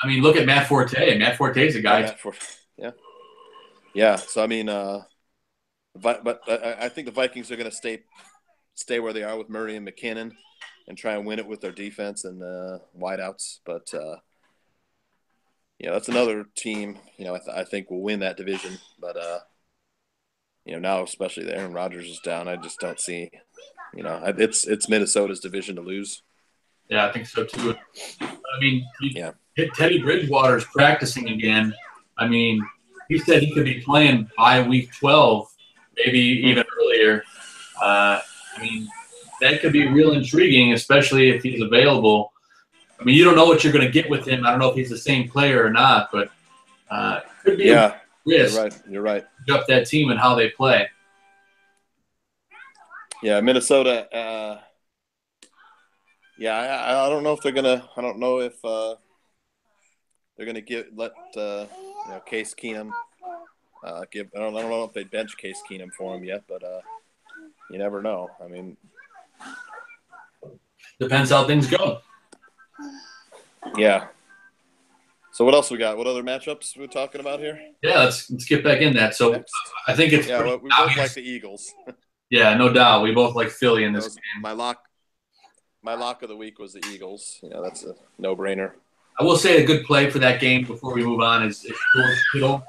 Look at Matt Forte. Matt Forte's a guy. Yeah. So but I think the Vikings are going to stay where they are with Murray and McKinnon and try and win it with their defense and wideouts. But that's another team. I think will win that division. But now especially that Aaron Rodgers is down, I just don't see. It's Minnesota's division to lose. Yeah, I think so too. Teddy Bridgewater's practicing again. He said he could be playing by week 12, maybe even earlier. That could be real intriguing, especially if he's available. You don't know what you're going to get with him. I don't know if he's the same player or not, but could be a risk. You're right. Up that team and how they play. Yeah, Minnesota. I don't know if they're gonna. I don't know if they're gonna let Case Keenum give. I don't know if they bench Case Keenum for him yet, but you never know. Depends how things go. Yeah. So what else we got? What other matchups we're talking about here? Yeah, let's get back in that. So I think it's we both like the Eagles. Yeah, no doubt. We both like Philly in this game. My lock of the week was the Eagles. That's a no-brainer. I will say a good play for that game before we move on is George Kittle.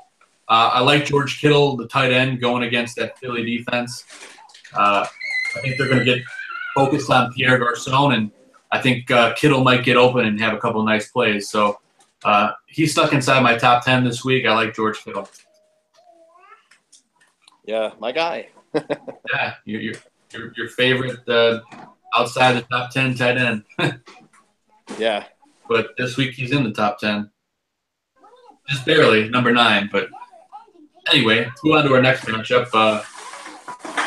I like George Kittle, the tight end, going against that Philly defense. I think they're going to get focused on Pierre Garçon, and I think Kittle might get open and have a couple of nice plays. So he's stuck inside my top 10 this week. I like George Kittle. Yeah, my guy. Yeah, your favorite outside the top 10 tight end. Yeah. But this week he's in the top 10. Just barely, number 9. But anyway, let's go on to our next matchup.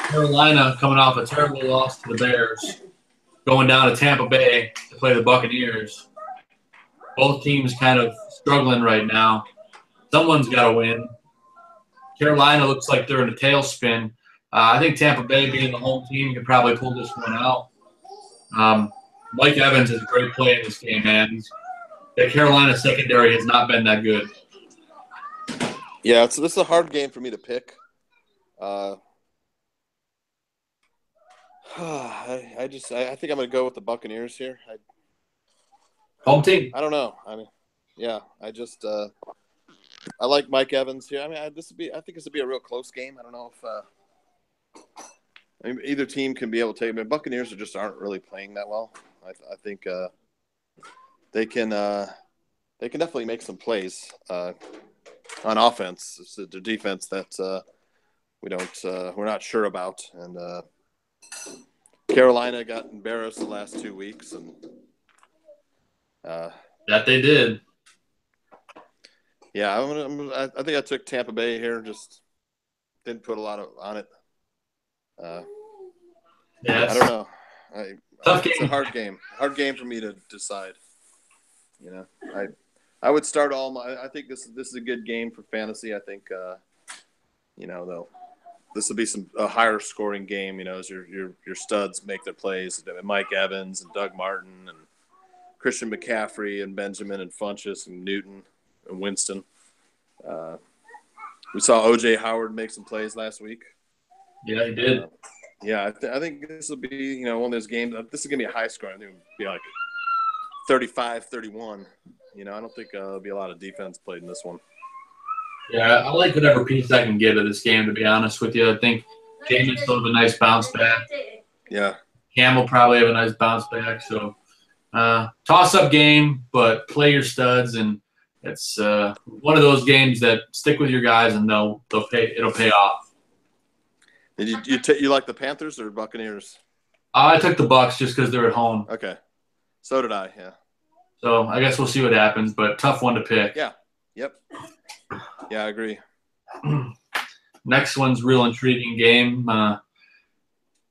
Carolina coming off a terrible loss to the Bears, going down to Tampa Bay to play the Buccaneers. Both teams kind of struggling right now. Someone's got to win. Carolina looks like they're in a tailspin. I think Tampa Bay, being the home team, can probably pull this one out. Mike Evans is a great play in this game, man. The Carolina secondary has not been that good. Yeah, so this is a hard game for me to pick. Uh, I think I'm going to go with the Buccaneers here. Home team. I don't know. I mean, yeah, I like Mike Evans here. I mean, I think this would be a real close game. I don't know if I mean, either team can be able to take. I mean, Buccaneers aren't really playing that well. I think they can definitely make some plays on offense. It's the defense that we're not sure about, and Carolina got embarrassed the last 2 weeks, and That they did. yeah, I think I took Tampa Bay here. Just didn't put a lot on it. Yeah, I don't know. tough It's a game. hard game for me to decide. You know, I would start all my. I think this is a good game for fantasy. I think though this will be a higher scoring game. You know, as your studs make their plays. Mike Evans and Doug Martin and Christian McCaffrey and Benjamin and Funchess and Newton and Winston. We saw O.J. Howard make some plays last week. Yeah, he did. Yeah, I think this will be, one of those games. This is going to be a high score. I think it'll be like 35-31. I don't think there'll be a lot of defense played in this one. Yeah, I like whatever piece I can get of this game, to be honest with you. I think Jameis will have a nice bounce back. Yeah. Cam will probably have a nice bounce back. So, toss-up game, but play your studs, and it's one of those games that stick with your guys, and it'll pay off. Did you like the Panthers or Buccaneers? I took the Bucs just because they're at home. Okay. So did I, yeah. So I guess we'll see what happens, but tough one to pick. Yeah. Yep. Yeah, I agree. Next one's real intriguing game.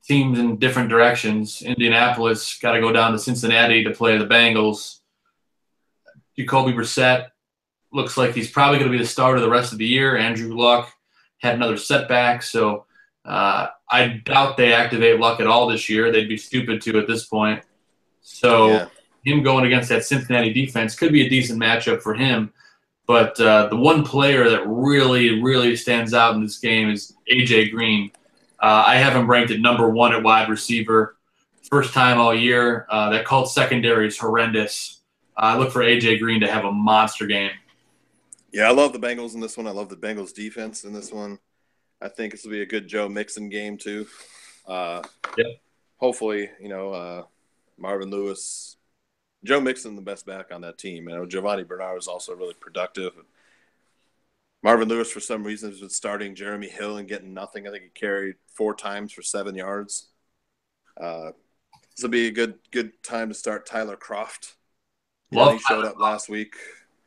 Teams in different directions. Indianapolis got to go down to Cincinnati to play the Bengals. Jacoby Brissett looks like he's probably going to be the starter the rest of the year. Andrew Luck had another setback, so I doubt they activate Luck at all this year. They'd be stupid to at this point. So him going against that Cincinnati defense could be a decent matchup for him. But the one player that really, really stands out in this game is A.J. Green. I have him ranked at number 1 at wide receiver. First time all year. That Colts secondary is horrendous. I look for A.J. Green to have a monster game. Yeah, I love the Bengals in this one. I love the Bengals defense in this one. I think this will be a good Joe Mixon game too. Hopefully, Marvin Lewis, Joe Mixon, the best back on that team. Giovanni Bernard is also really productive. Marvin Lewis, for some reason, has been starting Jeremy Hill and getting nothing. I think he carried 4 times for 7 yards. This will be a good time to start Tyler Kroft. He showed up last week.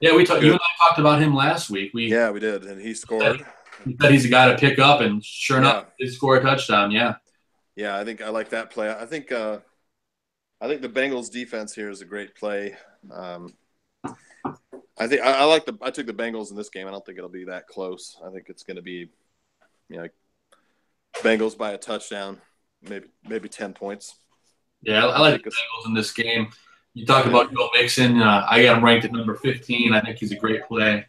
Yeah, you and I talked about him last week. We did, and he scored. He said he's a guy to pick up, and sure enough, he scored a touchdown. Yeah. Yeah, I think I like that play. I think the Bengals defense here is a great play. I think I took the Bengals in this game. I don't think it'll be that close. I think it's going to be, Bengals by a touchdown, maybe 10 points. Yeah, I like the Bengals in this game. You talk about Joe Mixon. I got him ranked at number 15. I think he's a great play.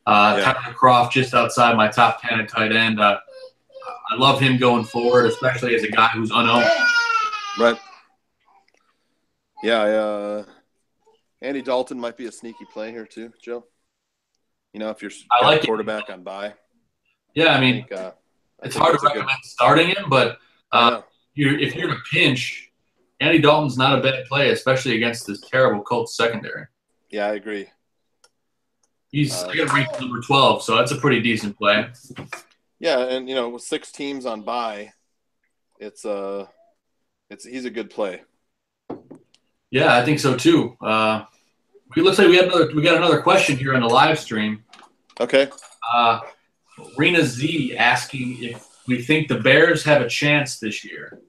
Tyler Kroft just outside my top 10 at tight end. I love him going forward, especially as a guy who's unowned. Right. Yeah, Andy Dalton might be a sneaky play here too, Joe. If you're a quarterback on bye. Yeah, I mean, it's hard to recommend starting him, but if you're in a pinch, Andy Dalton's not a bad play, especially against this terrible Colts secondary. Yeah, I agree. He's ranked number 12, so that's a pretty decent play. Yeah, and with 6 teams on bye, he's a good play. Yeah, I think so too. It looks like we got another question here on the live stream. Okay. Rena Z asking if we think the Bears have a chance this year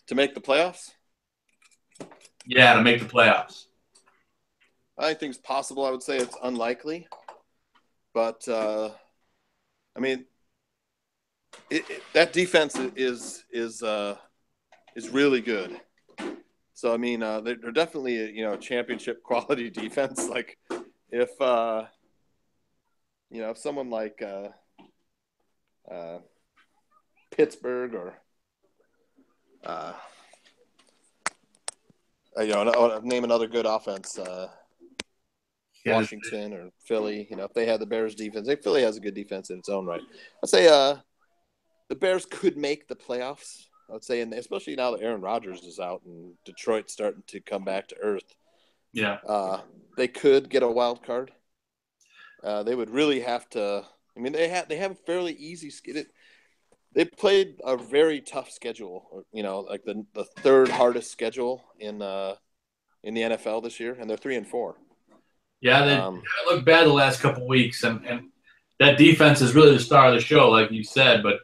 to make the playoffs. Yeah, to make the playoffs. I think it's possible. I would say it's unlikely, but I mean, that defense is really good. So I mean, they're definitely a championship quality defense. Like if someone like Pittsburgh or name another good offense. Washington or Philly. If they had the Bears defense, Philly has a good defense in its own right. I'd say the Bears could make the playoffs. I would say, and especially now that Aaron Rodgers is out and Detroit's starting to come back to earth. Yeah. They could get a wild card. They would really have to. I mean, they have a fairly easy schedule. They played a very tough schedule. Like the third hardest schedule in the NFL this year, and they're 3-4. Yeah, they looked bad the last couple weeks, and that defense is really the star of the show, like you said. But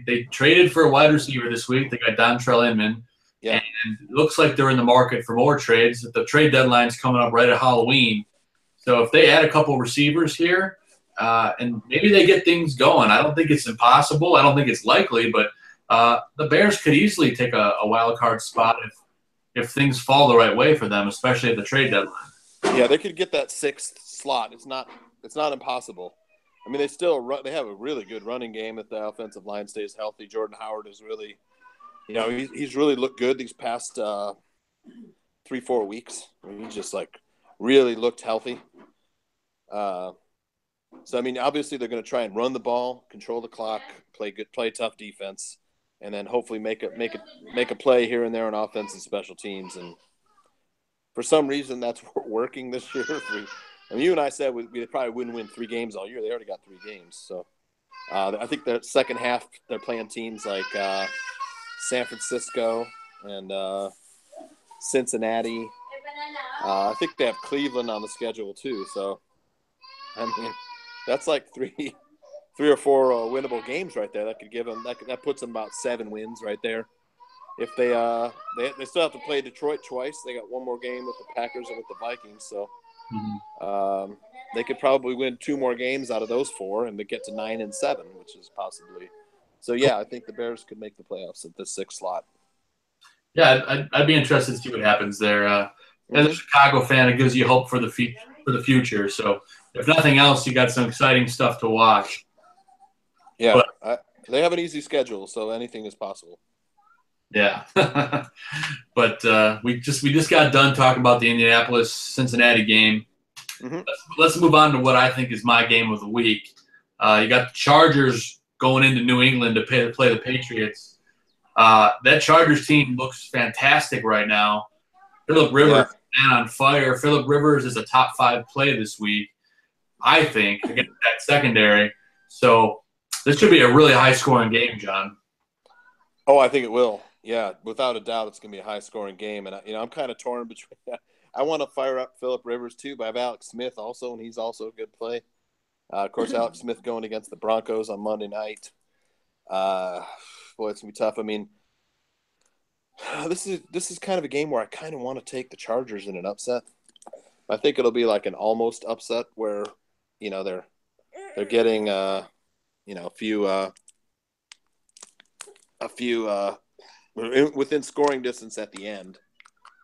they traded for a wide receiver this week. They got Dontrell Inman. Yeah. And it looks like they're in the market for more trades. The trade deadline's coming up right at Halloween. So if they add a couple receivers here, and maybe they get things going, I don't think it's impossible. I don't think it's likely, but the Bears could easily take a wild card spot if things fall the right way for them, especially at the trade deadline. Yeah, they could get that sixth slot. It's not impossible. I mean, they have a really good running game if the offensive line stays healthy. Jordan Howard is really, he's really looked good these past 3-4 weeks. I mean, he's just really looked healthy. So I mean, obviously they're going to try and run the ball, control the clock, play tough defense, and then hopefully make a play here and there on offense and special teams. And for some reason, that's working this year. You and I said we probably wouldn't win 3 games all year. They already got 3 games. So I think the second half they're playing teams like San Francisco and Cincinnati. I think they have Cleveland on the schedule too. So I mean, that's like 3 or 4 winnable games right there. That could give them that puts them about 7 wins right there. If they still have to play Detroit twice. They got one more game with the Packers and with the Vikings. So they could probably win 2 more games out of those 4 and they get to 9-7, which is possibly. So yeah, I think the Bears could make the playoffs at the 6th slot. Yeah, I'd be interested to see what happens there. As a Chicago fan, it gives you hope for the future. So if nothing else, you got some exciting stuff to watch. Yeah, they have an easy schedule, so anything is possible. Yeah, but we just got done talking about the Indianapolis-Cincinnati game. Mm-hmm. Let's move on to what I think is my game of the week. You got the Chargers going into New England to play the Patriots. That Chargers team looks fantastic right now. Phillip Rivers is on fire. Phillip Rivers is a top 5 play this week, I think, against that secondary. So this should be a really high-scoring game, John. Oh, I think it will. Yeah, without a doubt, it's going to be a high-scoring game. And, I'm kind of torn between – I want to fire up Phillip Rivers too, but I have Alex Smith also, and he's also a good play. Of course, Alex Smith going against the Broncos on Monday night. Boy, it's going to be tough. I mean, this is kind of a game where I kind of want to take the Chargers in an upset. I think it'll be like an almost upset where, they're getting a few within scoring distance at the end.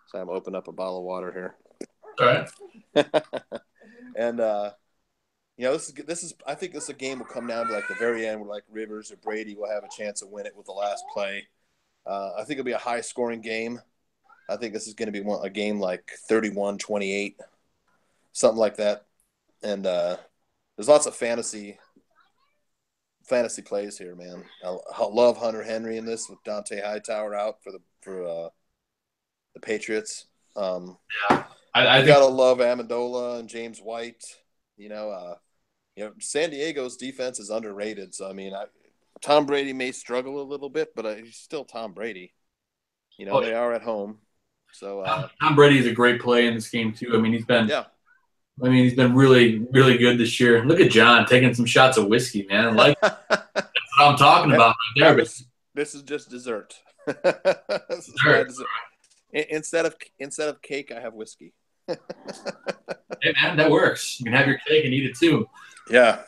So I'm opening up a bottle of water here. All right. And this is I think this game will come down to like the very end where like Rivers or Brady will have a chance to win it with the last play. I think it'll be a high scoring game. I think this is going to be a game like 31-28, something like that. And there's lots of fantasy plays here, man. I love Hunter Henry in this with Dante Hightower out for the Patriots. I gotta love Amendola and James White. San Diego's defense is underrated. So I mean, Tom Brady may struggle a little bit, but he's still Tom Brady. They are at home. So Tom Brady is a great play in this game too. I mean, he's been really, really good this year. Look at John taking some shots of whiskey, man. That's what I'm talking about right there. This is just dessert. Dessert. Instead of cake, I have whiskey. Hey, man, that works. You can have your cake and eat it too. Yeah.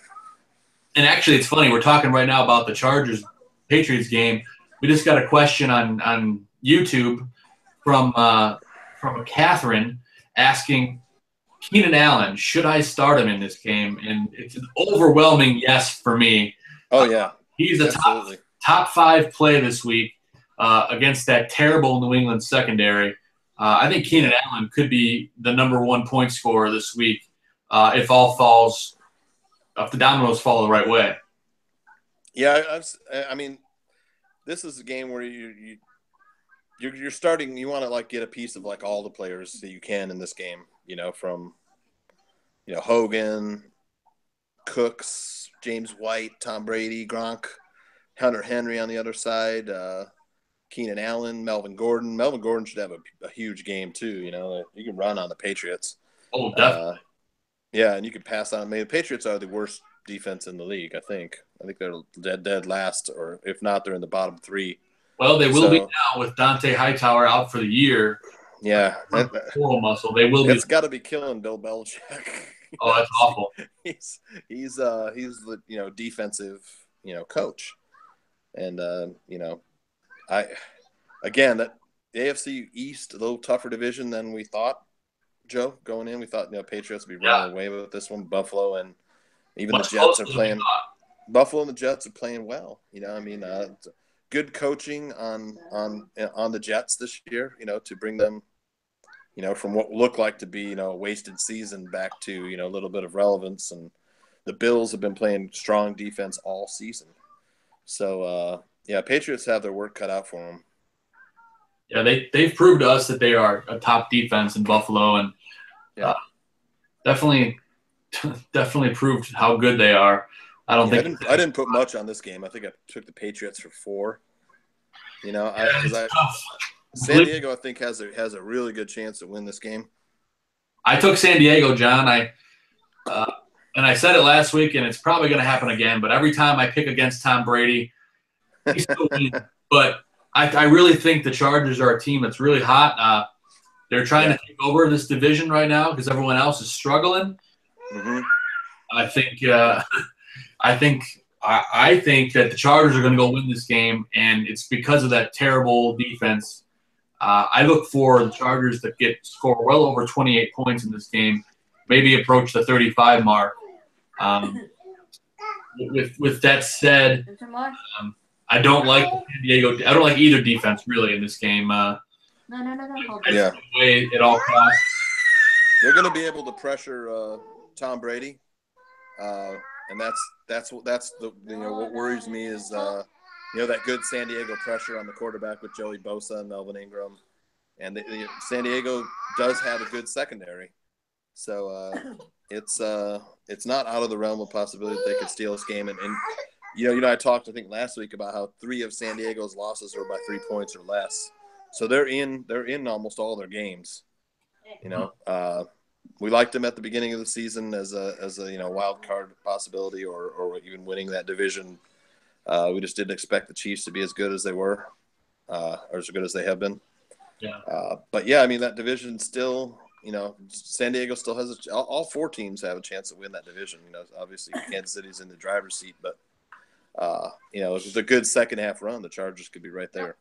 And actually, it's funny. We're talking right now about the Chargers-Patriots game. We just got a question on YouTube from Catherine asking, Keenan Allen, should I start him in this game? And it's an overwhelming yes for me. Oh, yeah. He's a top 5 play this week against that terrible New England secondary. I think Keenan Allen could be the #1 point scorer this week if the dominoes fall the right way. Yeah, I mean, this is a game where you're starting. You want to like get a piece of like all the players that you can in this game. From Hogan, Cooks, James White, Tom Brady, Gronk, Hunter Henry on the other side, Keenan Allen, Melvin Gordon. Melvin Gordon should have a huge game too. You can run on the Patriots. Oh, definitely. Yeah, and you can pass on. I mean, the Patriots are the worst defense in the league. I think they're dead last, or if not, they're in the bottom 3. Well, they will be now with Dante Hightower out for the year. Yeah, Total muscle. They will be. It's got to be killing Bill Belichick. Oh, that's awful. He's the defensive coach, and that the AFC East a little tougher division than we thought. Joe, going in, we thought Patriots would be running away with this one. Buffalo and even the Jets are playing. Buffalo and the Jets are playing well. Good coaching on the Jets this year. To bring them, from what looked like to be a wasted season back to a little bit of relevance. And the Bills have been playing strong defense all season. So Patriots have their work cut out for them. Yeah, they've proved to us that they are a top defense in Buffalo, and definitely proved how good they are. I didn't put much on this game. I think I took the Patriots for 4. San Diego I think has a really good chance to win this game. I took San Diego, John. And I said it last week, and it's probably going to happen again. But every time I pick against Tom Brady, he still wins. But I really think the Chargers are a team that's really hot. They're trying to take over this division right now because everyone else is struggling. Mm-hmm. I think that the Chargers are going to go win this game, and it's because of that terrible defense. I look for the Chargers to score well over 28 points in this game, maybe approach the 35 mark. With that said, I don't like San Diego. I don't like either defense really in this game. No. The way it all costs. They're going to be able to pressure Tom Brady, and that's what worries me is that good San Diego pressure on the quarterback with Joey Bosa and Melvin Ingram, and San Diego does have a good secondary, so it's not out of the realm of possibility that they could steal this game. And I talked I think last week about how 3 of San Diego's losses were by 3 points or less, so they're in almost all their games. We liked them at the beginning of the season as a wild card possibility or even winning that division. We just didn't expect the Chiefs to be as good as they were, or as good as they have been. Yeah. But yeah, I mean that division still, San Diego still has all 4 teams have a chance to win that division. Obviously Kansas City's in the driver's seat, but if it's a good second half run, the Chargers could be right there.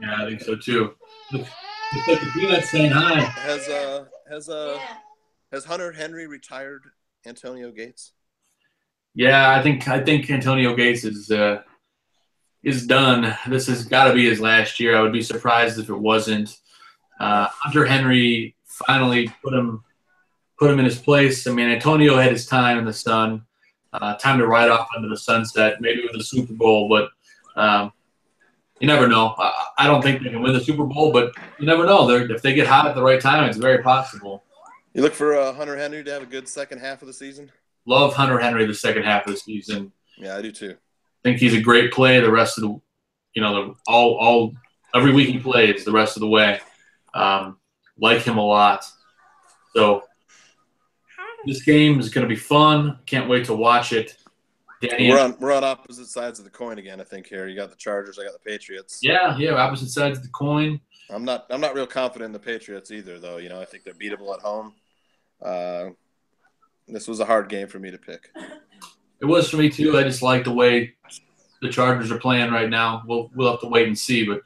Yeah, I think so too. Looks like the peanut's saying hi. Has Hunter Henry retired Antonio Gates? Yeah, I think Antonio Gates is done. This has got to be his last year. I would be surprised if it wasn't. Hunter Henry finally put him in his place. I mean, Antonio had his time in the sun, time to ride off into the sunset, maybe with a Super Bowl, but you never know. I don't think they can win the Super Bowl, but you never know. If they get hot at the right time, it's very possible. You look for Hunter Henry to have a good second half of the season? Love Hunter Henry the second half of the season. Yeah, I do too. I think he's a great play the rest of the every week he plays the rest of the way. Like him a lot. So this game is going to be fun. Can't wait to watch it. Danny, we're on opposite sides of the coin again, I think. Here, you got the Chargers, I got the Patriots. Yeah, opposite sides of the coin. I'm not real confident in the Patriots either, though. I think they're beatable at home. This was a hard game for me to pick. It was for me too. I just like the way the Chargers are playing right now. We'll have to wait and see, but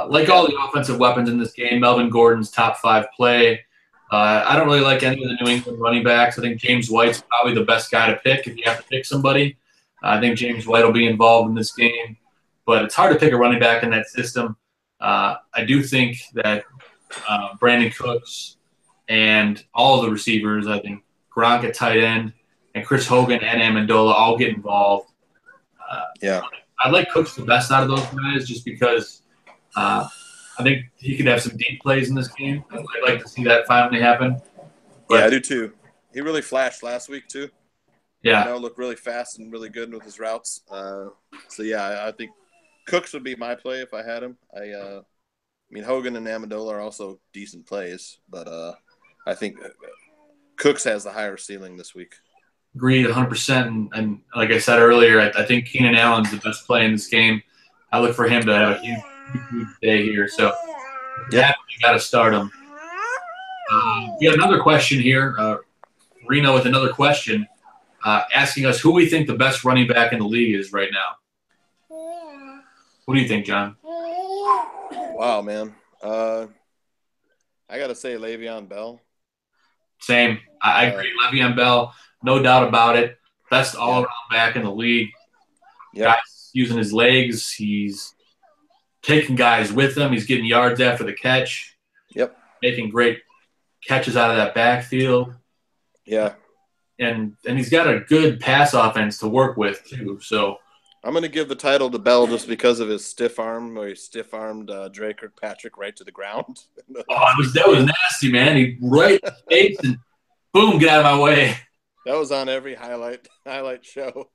like all the offensive weapons in this game, Melvin Gordon's top 5 play. I don't really like any of the New England running backs. I think James White's probably the best guy to pick if you have to pick somebody. I think James White will be involved in this game, but it's hard to pick a running back in that system. I do think that Brandon Cooks and all of the receivers, I think Gronk at tight end and Chris Hogan and Amendola all get involved. Yeah. I like Cooks the best out of those guys just because I think he could have some deep plays in this game. I'd like to see that finally happen. But, yeah, I do too. He really flashed last week too. Yeah, looked really fast and really good with his routes. So yeah, I think Cooks would be my play if I had him. I mean Hogan and Amendola are also decent plays, but I think Cooks has the higher ceiling this week. agreed 100%. And like I said earlier, I think Keenan Allen's the best play in this game. I look for him to have a huge day here. So yeah, you got to start him. We got another question here. Reno with another question. Asking us who we think the best running back in the league is right now. What do you think, John? Wow, man. I got to say Le'Veon Bell. Same. I agree. Le'Veon Bell, no doubt about it. Best all-around back in the league. Yep. Guys using his legs. He's taking guys with him. He's getting yards after the catch. Yep. Making great catches out of that backfield. Yeah. And he's got a good pass offense to work with too. So I'm going to give the title to Bell just because of his stiff arm, where he stiff-armed Dre Kirkpatrick right to the ground. That was nasty, man. He right in the face and boom, get out of my way. That was on every highlight show.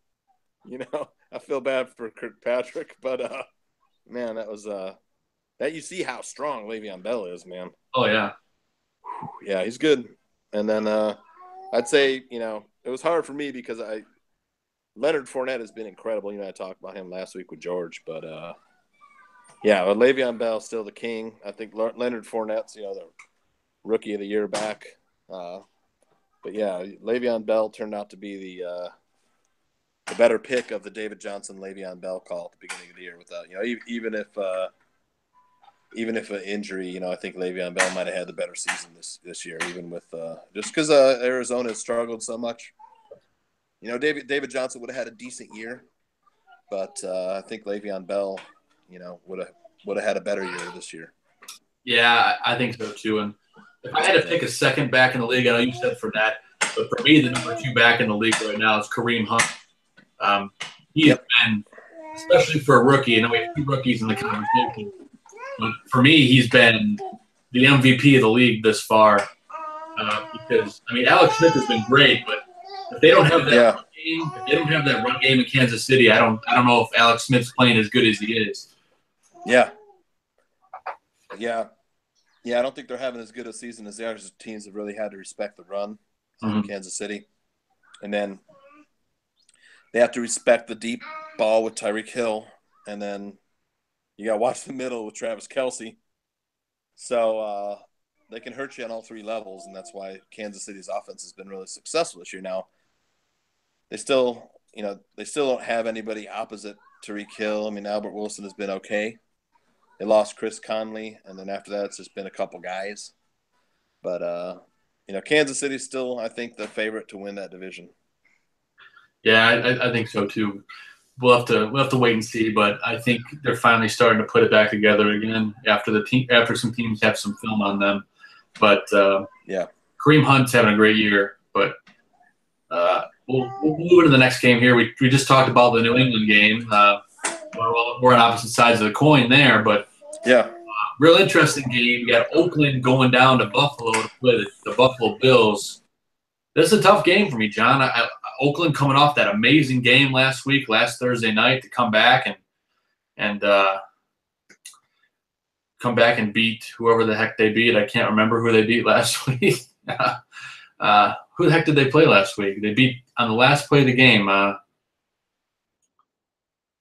I feel bad for Kirkpatrick, but man, that was that you see how strong Le'Veon Bell is, man. Oh yeah. Yeah, he's good. And then I'd say, it was hard for me because Leonard Fournette has been incredible. I talked about him last week with George, but yeah, Le'Veon Bell's still the king. I think Leonard Fournette's, the rookie of the year back. But yeah, Le'Veon Bell turned out to be the better pick of the David Johnson Le'Veon Bell call at the beginning of the year. Without even if an injury, I think Le'Veon Bell might have had the better season this year, even with just because Arizona has struggled so much. David Johnson would have had a decent year, but I think Le'Veon Bell, would have had a better year this year. Yeah, I think so too. And if I had to pick a second back in the league, I know you said Fournette, but for me, the number 2 back in the league right now is Kareem Hunt. He has been, especially for a rookie, we have 2 rookies in the conversation. But for me, he's been the MVP of the league this far. Because Alex Smith has been great, but if they don't have that run game, if they don't have that run game in Kansas City, I don't know if Alex Smith's playing as good as he is. Yeah. I don't think they're having as good a season as the other teams have really had to respect the run in Kansas City. And then they have to respect the deep ball with Tyreek Hill. And then you got to watch the middle with Travis Kelce. So they can hurt you on all 3 levels, and that's why Kansas City's offense has been really successful this year. Now, they still don't have anybody opposite Tyreek Hill. Albert Wilson has been okay. They lost Chris Conley, and then after that, it's just been a couple guys. But, Kansas City's still, I think, the favorite to win that division. Yeah, I think so too. We'll have to wait and see, but I think they're finally starting to put it back together again after some teams have some film on them. But Kareem Hunt's having a great year. But we'll move into the next game here. We just talked about the New England game. We're on opposite sides of the coin there, but real interesting game. We got Oakland going down to Buffalo to play the Buffalo Bills. This is a tough game for me, John. Oakland coming off that amazing game last Thursday night, to come back and beat whoever the heck they beat. I can't remember who they beat last week. Who the heck did they play last week? They beat on the last play of the game.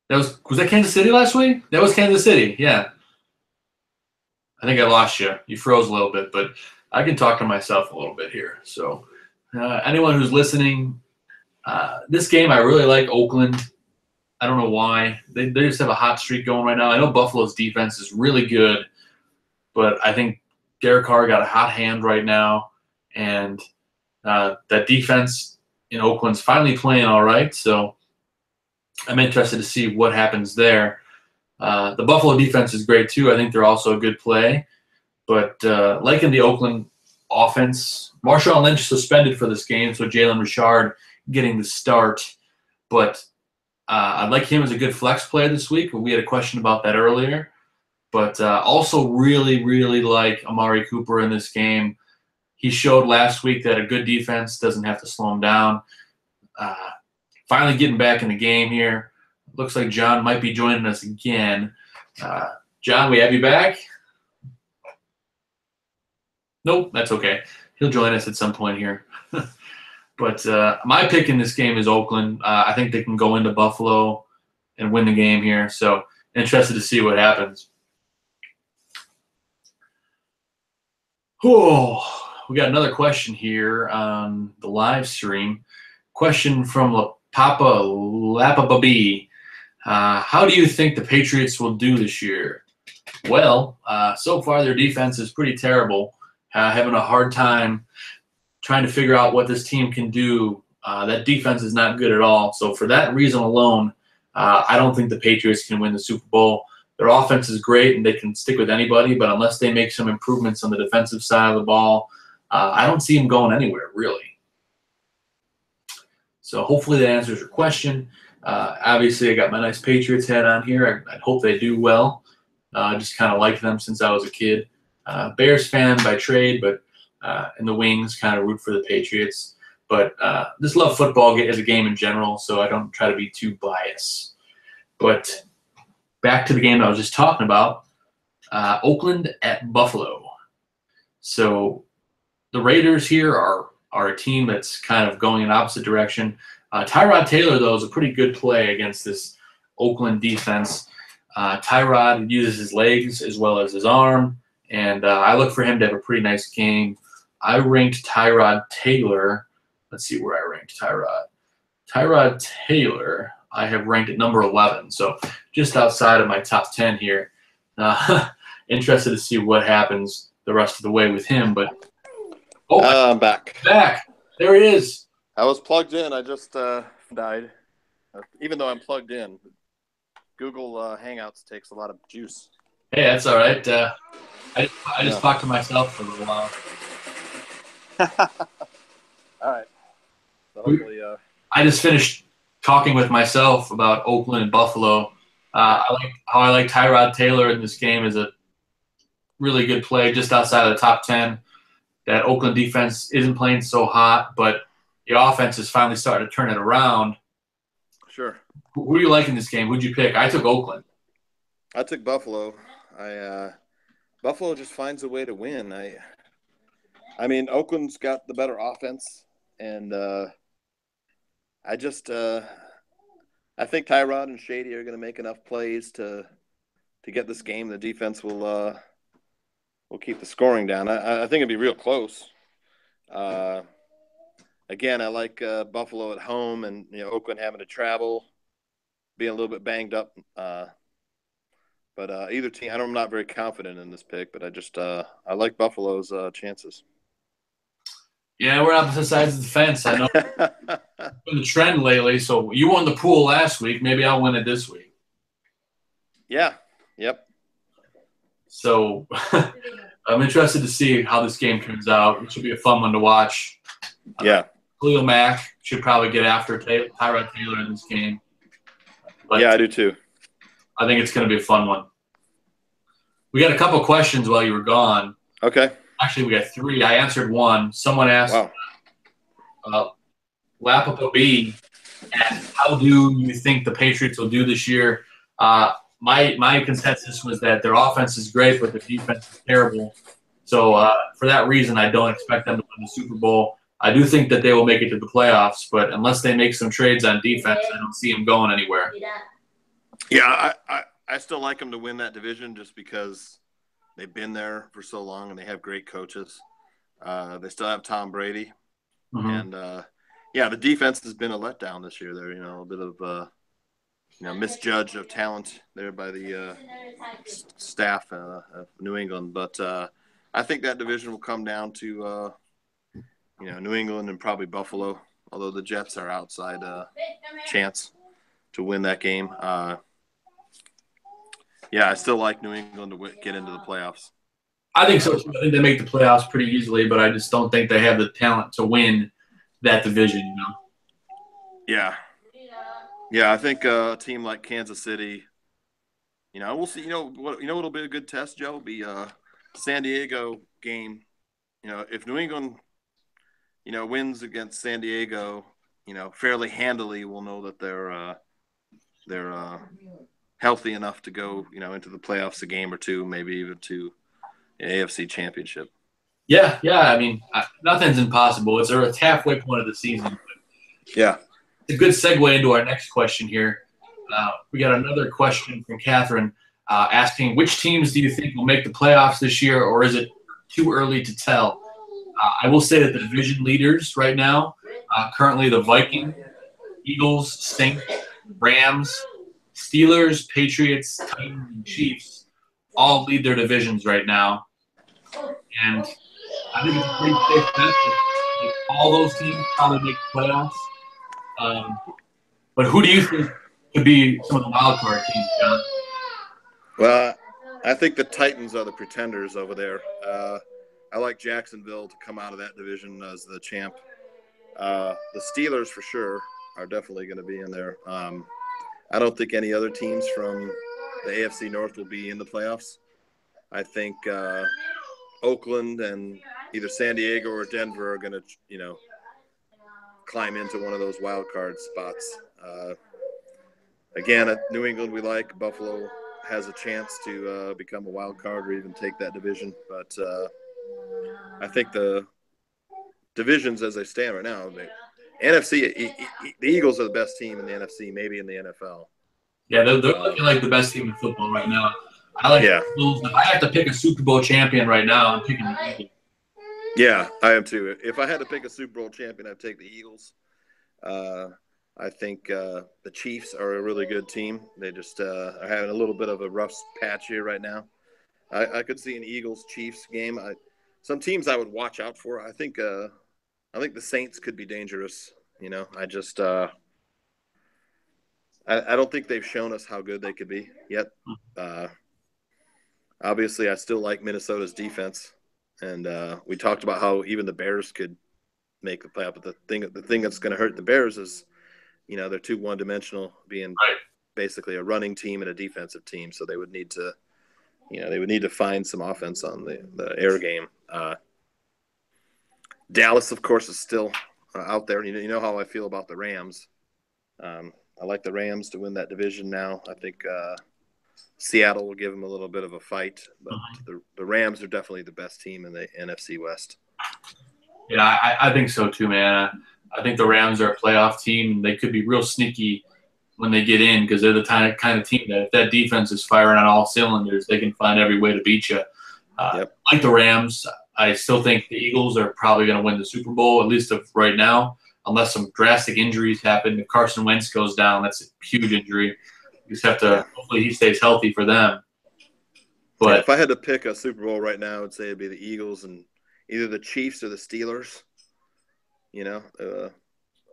Was that Kansas City last week? That was Kansas City, yeah. I think I lost you. You froze a little bit, but I can talk to myself a little bit here. So anyone who's listening, this game I really like Oakland. I don't know why. They just have a hot streak going right now. I know Buffalo's defense is really good, but I think Derek Carr got a hot hand right now. and that defense in Oakland's finally playing all right. So I'm interested to see what happens there. The Buffalo defense is great too. I think they're also a good play. But like in the Oakland offense, Marshawn Lynch suspended for this game, so Jalen Richard getting the start. But I'd like him as a good flex play this week. We had a question about that earlier. But also really, really like Amari Cooper in this game. He showed last week that a good defense doesn't have to slow him down. Finally getting back in the game here. Looks like John might be joining us again. John, we have you back? Nope, that's okay. He'll join us at some point here. But my pick in this game is Oakland. I think they can go into Buffalo and win the game here. So interested to see what happens. Oh, we got another question here on the live stream. Question from Papa Lapababi. How do you think the Patriots will do this year? Well, so far their defense is pretty terrible. Having a hard time trying to figure out what this team can do. That defense is not good at all. So for that reason alone, I don't think the Patriots can win the Super Bowl. Their offense is great and they can stick with anybody, but unless they make some improvements on the defensive side of the ball, I don't see them going anywhere, really. So hopefully that answers your question. Obviously, I got my nice Patriots hat on here. I hope they do well. I just kind of like them since I was a kid. Bears fan by trade, but in the wings, kind of root for the Patriots. But just love football as a game in general, so I don't try to be too biased. But back to the game I was just talking about, Oakland at Buffalo. So the Raiders here are a team that's kind of going in opposite direction. Tyrod Taylor, though, is a pretty good play against this Oakland defense. Tyrod uses his legs as well as his arm, and I look for him to have a pretty nice game. I ranked Tyrod Taylor. Let's see where I ranked Tyrod. Tyrod Taylor, I have ranked at number 11, so just outside of my top 10 here. Interested to see what happens the rest of the way with him. But I'm back. There he is. I was plugged in. I just died. Even though I'm plugged in, Google Hangouts takes a lot of juice. Hey, that's all right. I just talked to myself for a little while. All right. So hopefully, I just finished talking with myself about Oakland and Buffalo. I like Tyrod Taylor in this game as a really good play just outside of the top 10. That Oakland defense isn't playing so hot, but the offense is finally starting to turn it around. Sure. Who do you like in this game? Who'd you pick? I took Oakland. I took Buffalo. Buffalo just finds a way to win. I mean, Oakland's got the better offense, and I think Tyrod and Shady are going to make enough plays to get this game. The defense will keep the scoring down. I think it'll be real close. Again, I like Buffalo at home, and Oakland having to travel, being a little bit banged up. But either team, I'm not very confident in this pick, but I like Buffalo's chances. Yeah, we're opposite sides of the fence. I know the trend lately. So you won the pool last week. Maybe I'll win it this week. Yeah. Yep. So I'm interested to see how this game turns out. It should be a fun one to watch. Yeah. Khalil Mack should probably get after Tyrod Taylor in this game. But yeah, I do too. I think it's going to be a fun one. We got a couple questions while you were gone. Okay. Actually, we got 3. I answered one. Someone asked, Lapapo B asked, how do you think the Patriots will do this year? My consensus was that their offense is great, but their defense is terrible. So for that reason, I don't expect them to win the Super Bowl. I do think that they will make it to the playoffs, but unless they make some trades on defense, I don't see them going anywhere. Yeah, I still like them to win that division just because they've been there for so long and they have great coaches. They still have Tom Brady. Mm-hmm. And, the defense has been a letdown this year. They're, a bit of misjudge of talent there by the staff of New England. But I think that division will come down to New England and probably Buffalo, although the Jets are outside chance to win that game. I still like New England to get into the playoffs. I think so too. I think they make the playoffs pretty easily, but I just don't think they have the talent to win that division. Yeah. Yeah, I think a team like Kansas City, we'll see. What'll be a good test, Joe? Will be San Diego game. If New England, wins against San Diego, fairly handily, we'll know that they're healthy enough to go, into the playoffs a game or two, maybe even to an AFC Championship. Yeah. I mean, nothing's impossible. It's a halfway point of the season. Yeah. It's a good segue into our next question here. We got another question from Catherine asking, which teams do you think will make the playoffs this year, or is it too early to tell? I will say that the division leaders right now, currently the Vikings, Eagles, Saints, Rams, Steelers, Patriots, Titans, and Chiefs all lead their divisions right now. And I think it's a pretty safe bet that all those teams probably make the playoffs. But who do you think could be some of the wild card teams, John? Well, I think the Titans are the pretenders over there. I like Jacksonville to come out of that division as the champ. The Steelers, for sure, are definitely going to be in there. I don't think any other teams from the AFC North will be in the playoffs. I think Oakland and either San Diego or Denver are going to, climb into one of those wild card spots. Again, at New England, we like. Buffalo has a chance to become a wild card or even take that division. But I think the divisions as they stand right now, NFC, the Eagles are the best team in the NFC, maybe in the NFL. Yeah, they're looking like the best team in football right now. I like the Eagles. If I have to pick a Super Bowl champion right now, I'm picking the Eagles. Yeah, I am too. If I had to pick a Super Bowl champion, I'd take the Eagles. I think the Chiefs are a really good team. They just are having a little bit of a rough patch here right now. I could see an Eagles-Chiefs game. Some teams I would watch out for. I think the Saints could be dangerous. I just I don't think they've shown us how good they could be yet. Obviously, I still like Minnesota's defense, and we talked about how even the Bears could make the playoff. But the thing that's going to hurt the Bears is, they're too one-dimensional, being basically a running team and a defensive team. So they would need to, find some offense on the air game. Dallas, of course, is still out there. You know how I feel about the Rams. I like the Rams to win that division now. I think Seattle will give them a little bit of a fight, but the Rams are definitely the best team in the NFC West. Yeah, I think so too, man. I think the Rams are a playoff team. They could be real sneaky when they get in because they're the kind of team that if that defense is firing on all cylinders, they can find every way to beat you. Like the Rams, I still think the Eagles are probably going to win the Super Bowl, at least right now, unless some drastic injuries happen. If Carson Wentz goes down, that's a huge injury. You just have to hopefully he stays healthy for them. But if I had to pick a Super Bowl right now, I would say it'd be the Eagles and either the Chiefs or the Steelers. A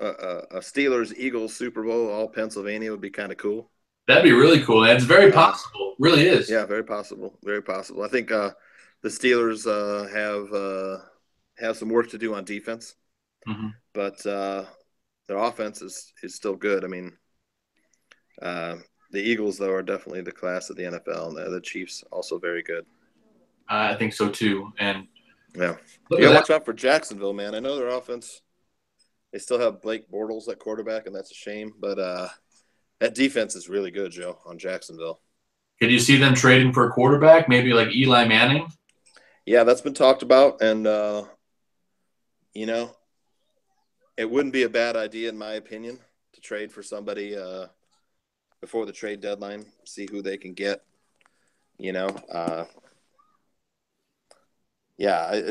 Steelers-Eagles Super Bowl, all Pennsylvania, would be kind of cool. That'd be really cool. It's very possible. Really is. Yeah, very possible. Very possible. I think the Steelers have some work to do on defense, but their offense is still good. I mean, the Eagles, though, are definitely the class of the NFL, and the Chiefs also very good. I think so, too. And you got to watch out for Jacksonville, man. I know their offense, they still have Blake Bortles at quarterback, and that's a shame. But that defense is really good, Joe, on Jacksonville. Could you see them trading for a quarterback, maybe like Eli Manning? Yeah, that's been talked about. And, it wouldn't be a bad idea, in my opinion, to trade for somebody before the trade deadline, see who they can get. It's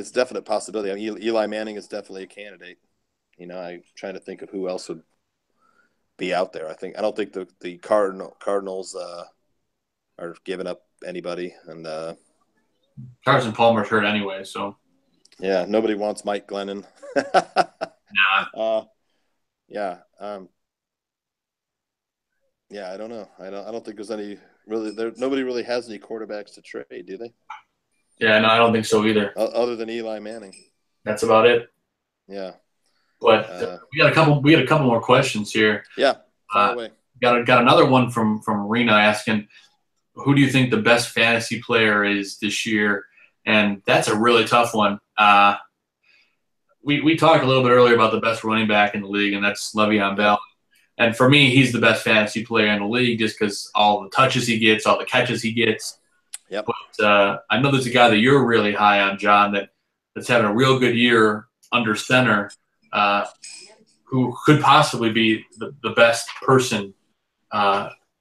a definite possibility. I mean, Eli Manning is definitely a candidate. I'm trying to think of who else would be out there. I don't think the Cardinals are giving up anybody, and Carson Palmer's hurt anyway, so Yeah, nobody wants Mike Glennon. Nah. Yeah. Yeah, I don't know. I don't think there's any really there. Nobody really has any quarterbacks to trade, do they? Yeah, no, I don't think so either. Other than Eli Manning. That's about it. Yeah. But we got a couple. We got a couple more questions here. Yeah. Fire Uh, away. got another one from Rena asking, who do you think the best fantasy player is this year? And that's a really tough one. We talked a little bit earlier about the best running back in the league, and that's Le'Veon Bell. And for me, he's the best fantasy player in the league just because all the touches he gets, all the catches he gets. Yep. But I know there's a guy that you're really high on, John, that's having a real good year under center, who could possibly be the best person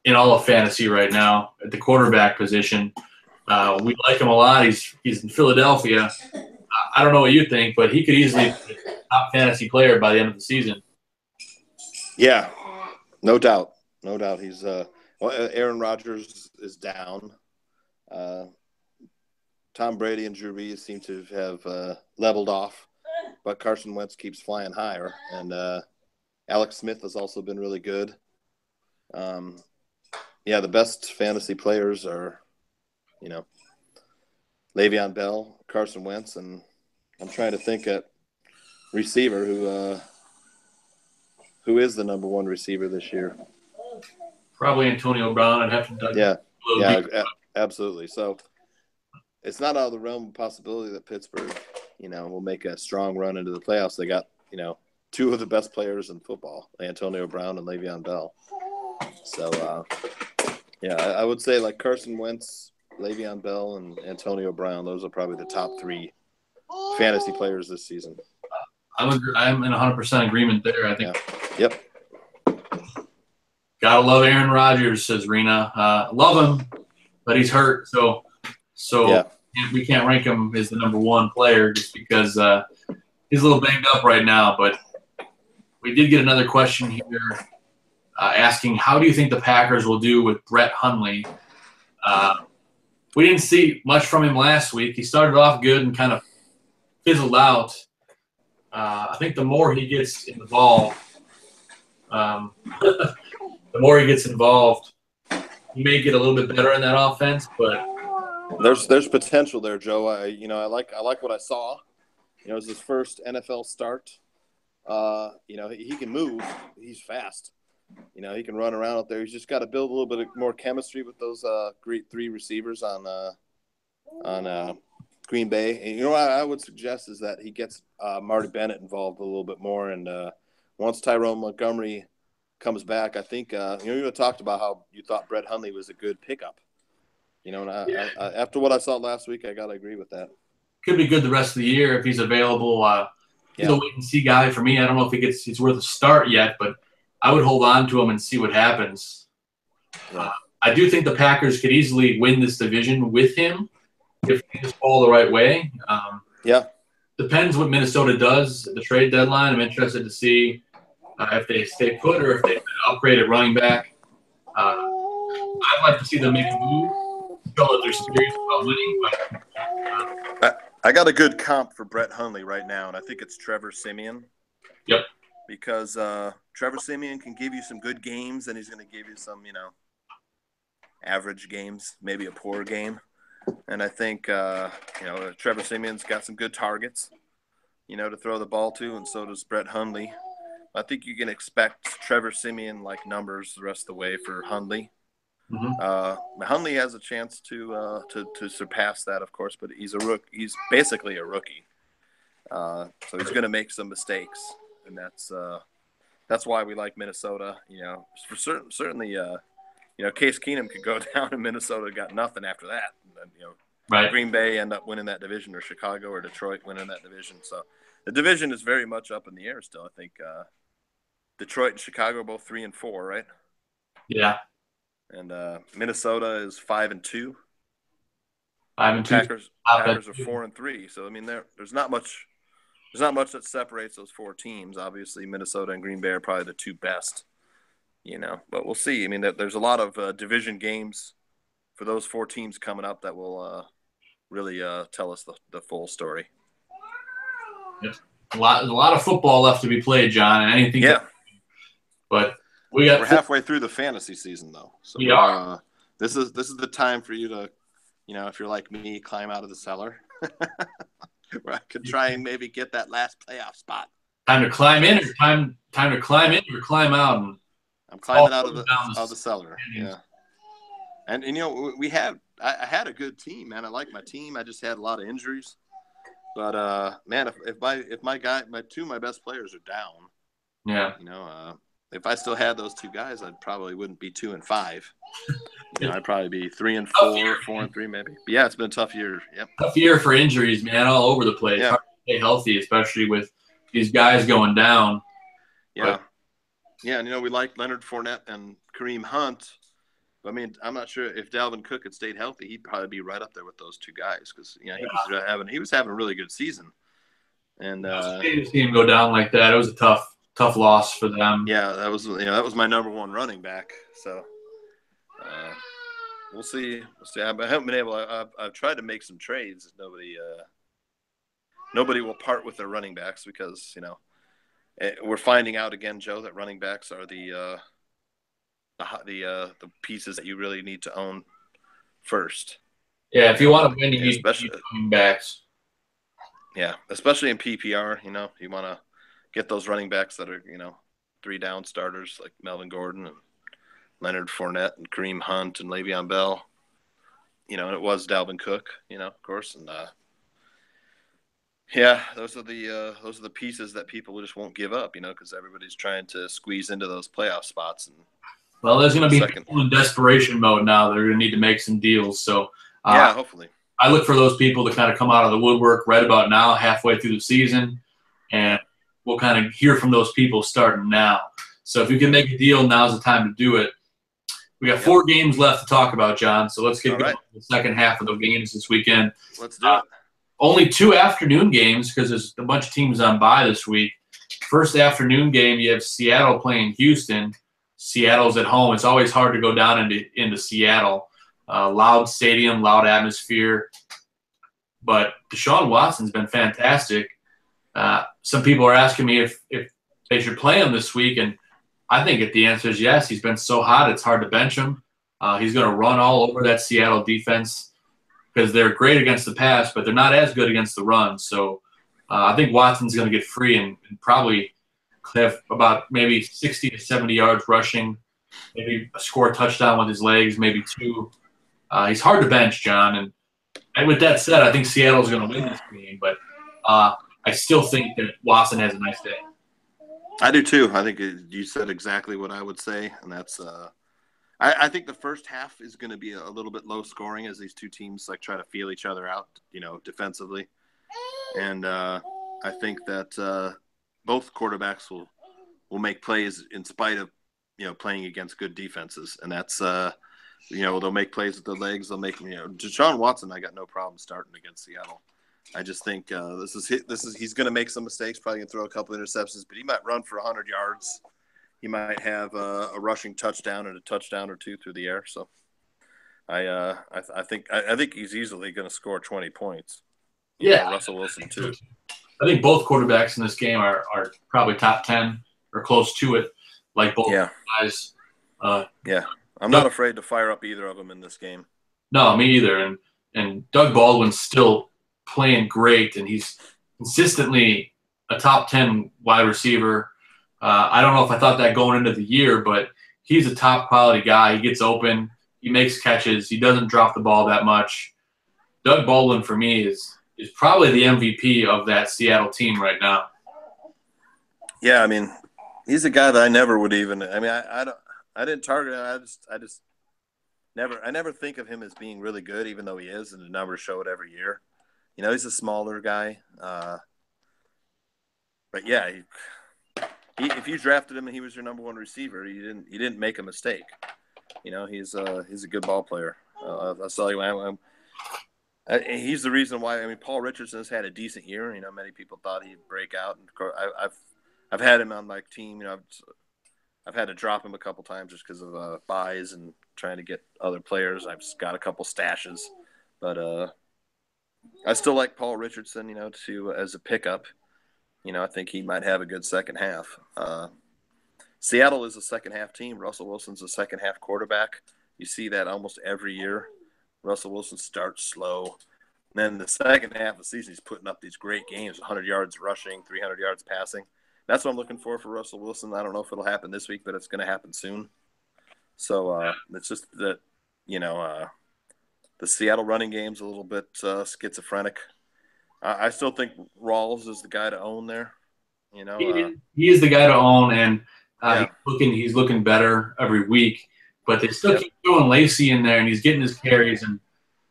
in all of fantasy right now at the quarterback position. We like him a lot. He's in Philadelphia. I don't know what you think, but he could easily be a top fantasy player by the end of the season. Yeah, no doubt. No doubt. He's Aaron Rodgers is down. Tom Brady and Drew Brees seem to have leveled off, but Carson Wentz keeps flying higher, and Alex Smith has also been really good. Yeah, the best fantasy players are, Le'Veon Bell, Carson Wentz, and I'm trying to think at receiver who is the number one receiver this year. Probably Antonio Brown. I'd have to dive Yeah, a little deeper. absolutely. So it's not out of the realm of possibility that Pittsburgh, will make a strong run into the playoffs. They got, two of the best players in football, Antonio Brown and Le'Veon Bell. So, I would say like Carson Wentz, Le'Veon Bell, and Antonio Brown. Those are probably the top three fantasy players this season. I'm in 100% agreement there. I think. Yeah. Yep. Gotta love Aaron Rodgers, says Rena. Love him, but he's hurt, so Yeah. we can't rank him as the number one player just because he's a little banged up right now. But we did get another question here asking, how do you think the Packers will do with Brett Hundley? We didn't see much from him last week. He started off good and kind of fizzled out. I think the more he gets involved, he may get a little bit better in that offense. But there's potential there, Joe. I like what I saw. It was his first NFL start. He can move. He's fast. He can run around out there. He's just got to build a little bit more chemistry with those great three receivers on Green Bay. And what I would suggest is that he gets Marty Bennett involved a little bit more. And once Tyrone Montgomery comes back, I think you talked about how you thought Brett Hundley was a good pickup. And after what I saw last week, I got to agree with that. Could be good the rest of the year if he's available. He's a wait-and-see guy for me. I don't know if he's worth a start yet, but I would hold on to him and see what happens. Yeah. I do think the Packers could easily win this division with him if things fall the right way. Depends what Minnesota does at the trade deadline. I'm interested to see if they stay put or if they upgrade at running back. I'd like to see them make a move, show that they're serious about winning. But I got a good comp for Brett Hundley right now, and I think it's Trevor Siemian. Yep. Because Trevor Siemian can give you some good games, and he's going to give you some, average games, maybe a poor game. And I think, Trevor Siemian's got some good targets, to throw the ball to, and so does Brett Hundley. I think you can expect Trevor Siemian-like numbers the rest of the way for Hundley. Mm-hmm. Hundley has a chance to surpass that, of course, but he's he's basically a rookie. So he's going to make some mistakes. And that's why we like Minnesota. For certainly, Case Keenum could go down and Minnesota got nothing after that. And then, right. Green Bay end up winning that division, or Chicago or Detroit winning that division. So the division is very much up in the air still. I think Detroit and Chicago are both 3-4, right? Yeah. And Minnesota is 5-2. 5-2. Packers are 4-3. So I mean, there's not much. There's not much that separates those four teams. Obviously, Minnesota and Green Bay are probably the two best, but we'll see. I mean, there's a lot of division games for those four teams coming up that will really tell us the full story. A lot of football left to be played, John, and anything. Yeah. But we're halfway through the fantasy season, though. So we are. This is the time for you to, if you're like me, climb out of the cellar. Where I could try and maybe get that last playoff spot. Time to climb in, or time to climb in, or climb out. And I'm climbing out of the cellar. Yeah. And I had a good team, man. I like my team. I just had a lot of injuries. But man, if two of my best players are down, if I still had those two guys, I probably wouldn't be 2-5. I'd probably be 3-4, 4-3 maybe. But yeah, it's been a tough year. Yep. Tough year for injuries, man, all over the place. Yeah. Hard to stay healthy, especially with these guys going down. Yeah. Yeah, and we like Leonard Fournette and Kareem Hunt. I mean, I'm not sure if Dalvin Cook had stayed healthy, he'd probably be right up there with those two guys because he was having a really good season. And to see him go down like that, it was a tough loss for them. Yeah, that was my number one running back. So we'll see. I haven't been able. I've tried to make some trades. Nobody will part with their running backs because we're finding out again, Joe, that running backs are the pieces that you really need to own first. Yeah, if you want to win, you need running backs. Yeah, especially in PPR, you want to get those running backs that are, 3-down starters like Melvin Gordon and Leonard Fournette and Kareem Hunt and Le'Veon Bell. And it was Dalvin Cook, of course, and yeah, those are the pieces that people just won't give up, because everybody's trying to squeeze into those playoff spots. And well, there's going to be people in desperation mode now. They're going to need to make some deals. So yeah, hopefully. I look for those people to kind of come out of the woodwork right about now, halfway through the season, and we'll kind of hear from those people starting now. So if you can make a deal, now's the time to do it. We got 4 games left to talk about, John, so let's get going to the second half of the games this weekend. Let's do it. Only 2 afternoon games because there's a bunch of teams on bye this week. First afternoon game, you have Seattle playing Houston. Seattle's at home. It's always hard to go down into Seattle. Loud stadium, loud atmosphere. But Deshaun Watson's been fantastic. Some people are asking me if they should play him this week, and I think the answer is yes. He's been so hot, it's hard to bench him. He's going to run all over that Seattle defense because they're great against the pass, but they're not as good against the run. So I think Watson's going to get free and probably have about maybe 60 to 70 yards rushing, maybe score a touchdown with his legs, maybe 2. He's hard to bench, John. And with that said, I think Seattle's going to win this game, but I still think that Watson has a nice day. I do too. I think you said exactly what I would say, and that's I think the first half is going to be a little bit low scoring as these two teams try to feel each other out, defensively, and I think that both quarterbacks will make plays in spite of playing against good defenses, and that's they'll make plays with their legs. They'll make Deshaun Watson. I got no problem starting against Seattle. I just think he's going to make some mistakes, probably going to throw a couple of interceptions, but he might run for 100 yards. He might have a rushing touchdown and a touchdown or 2 through the air. So I think he's easily going to score 20 points. Yeah, Russell Wilson too. I think both quarterbacks in this game are probably top 10 or close to it, like both guys. Yeah, I'm not afraid to fire up either of them in this game. No, me either. And Doug Baldwin's still playing great, and he's consistently a top 10 wide receiver. I don't know if I thought that going into the year, but he's a top quality guy. He gets open. He makes catches. He doesn't drop the ball that much. Doug Baldwin, for me, is probably the MVP of that Seattle team right now. Yeah, I mean, he's a guy that I never would even – I mean, I didn't target him. I just never think of him as being really good, even though he is, and the numbers show it every year. He's a smaller guy. But, yeah, if you drafted him and he was your number one receiver, you didn't make a mistake. He's a good ball player. I'll tell you, he's the reason why. I mean, Paul Richardson has had a decent year. Many people thought he'd break out, and of course, I've had him on my team. I've had to drop him a couple times just because of buys and trying to get other players. I've just got a couple stashes, but I still like Paul Richardson. As a pickup. I think he might have a good second half. Seattle is a second half team. Russell Wilson's a second half quarterback. You see that almost every year. Russell Wilson starts slow. And then the second half of the season, he's putting up these great games, 100 yards rushing, 300 yards passing. That's what I'm looking for Russell Wilson. I don't know if it'll happen this week, but it's going to happen soon. So it's just that, the Seattle running game's a little bit schizophrenic. I still think Rawls is the guy to own there. He is the guy to own, and yeah. he's looking better every week. But they still keep throwing Lacey in there, and he's getting his carries, and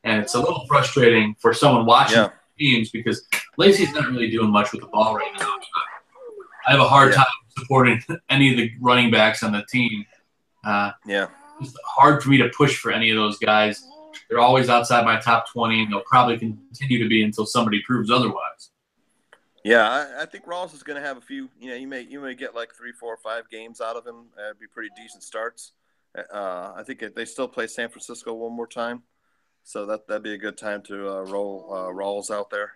it's a little frustrating for someone watching games because Lacey's not really doing much with the ball right now. I have a hard time supporting any of the running backs on the team. It's hard for me to push for any of those guys. They're always outside my top 20, and they'll probably continue to be until somebody proves otherwise. Yeah, I think Rawls is going to have a few. You may get like 3, 4, 5 games out of him. It'd be pretty decent starts. I think they still play San Francisco one more time, so that'd be a good time to roll Rawls out there.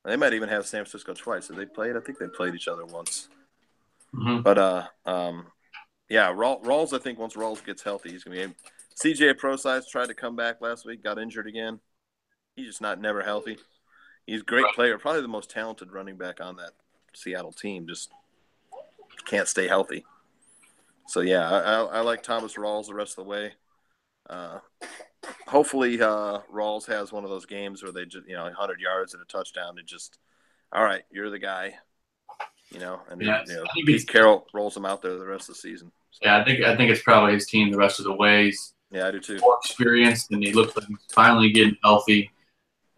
They might even have San Francisco twice. Have they played? I think they played each other once. Mm-hmm. But Rawls. I think once Rawls gets healthy, he's going to be. CJ Prosise tried to come back last week, got injured again. He's just never healthy. He's a great player, probably the most talented running back on that Seattle team. Just can't stay healthy. So I like Thomas Rawls the rest of the way. Hopefully, Rawls has one of those games where they just 100 yards and a touchdown. And just, all right, you're the guy. Pete Carroll rolls him out there the rest of the season. So. Yeah, I think it's probably his team the rest of the way. Yeah, I do too. More experienced, and he looks like he's finally getting healthy.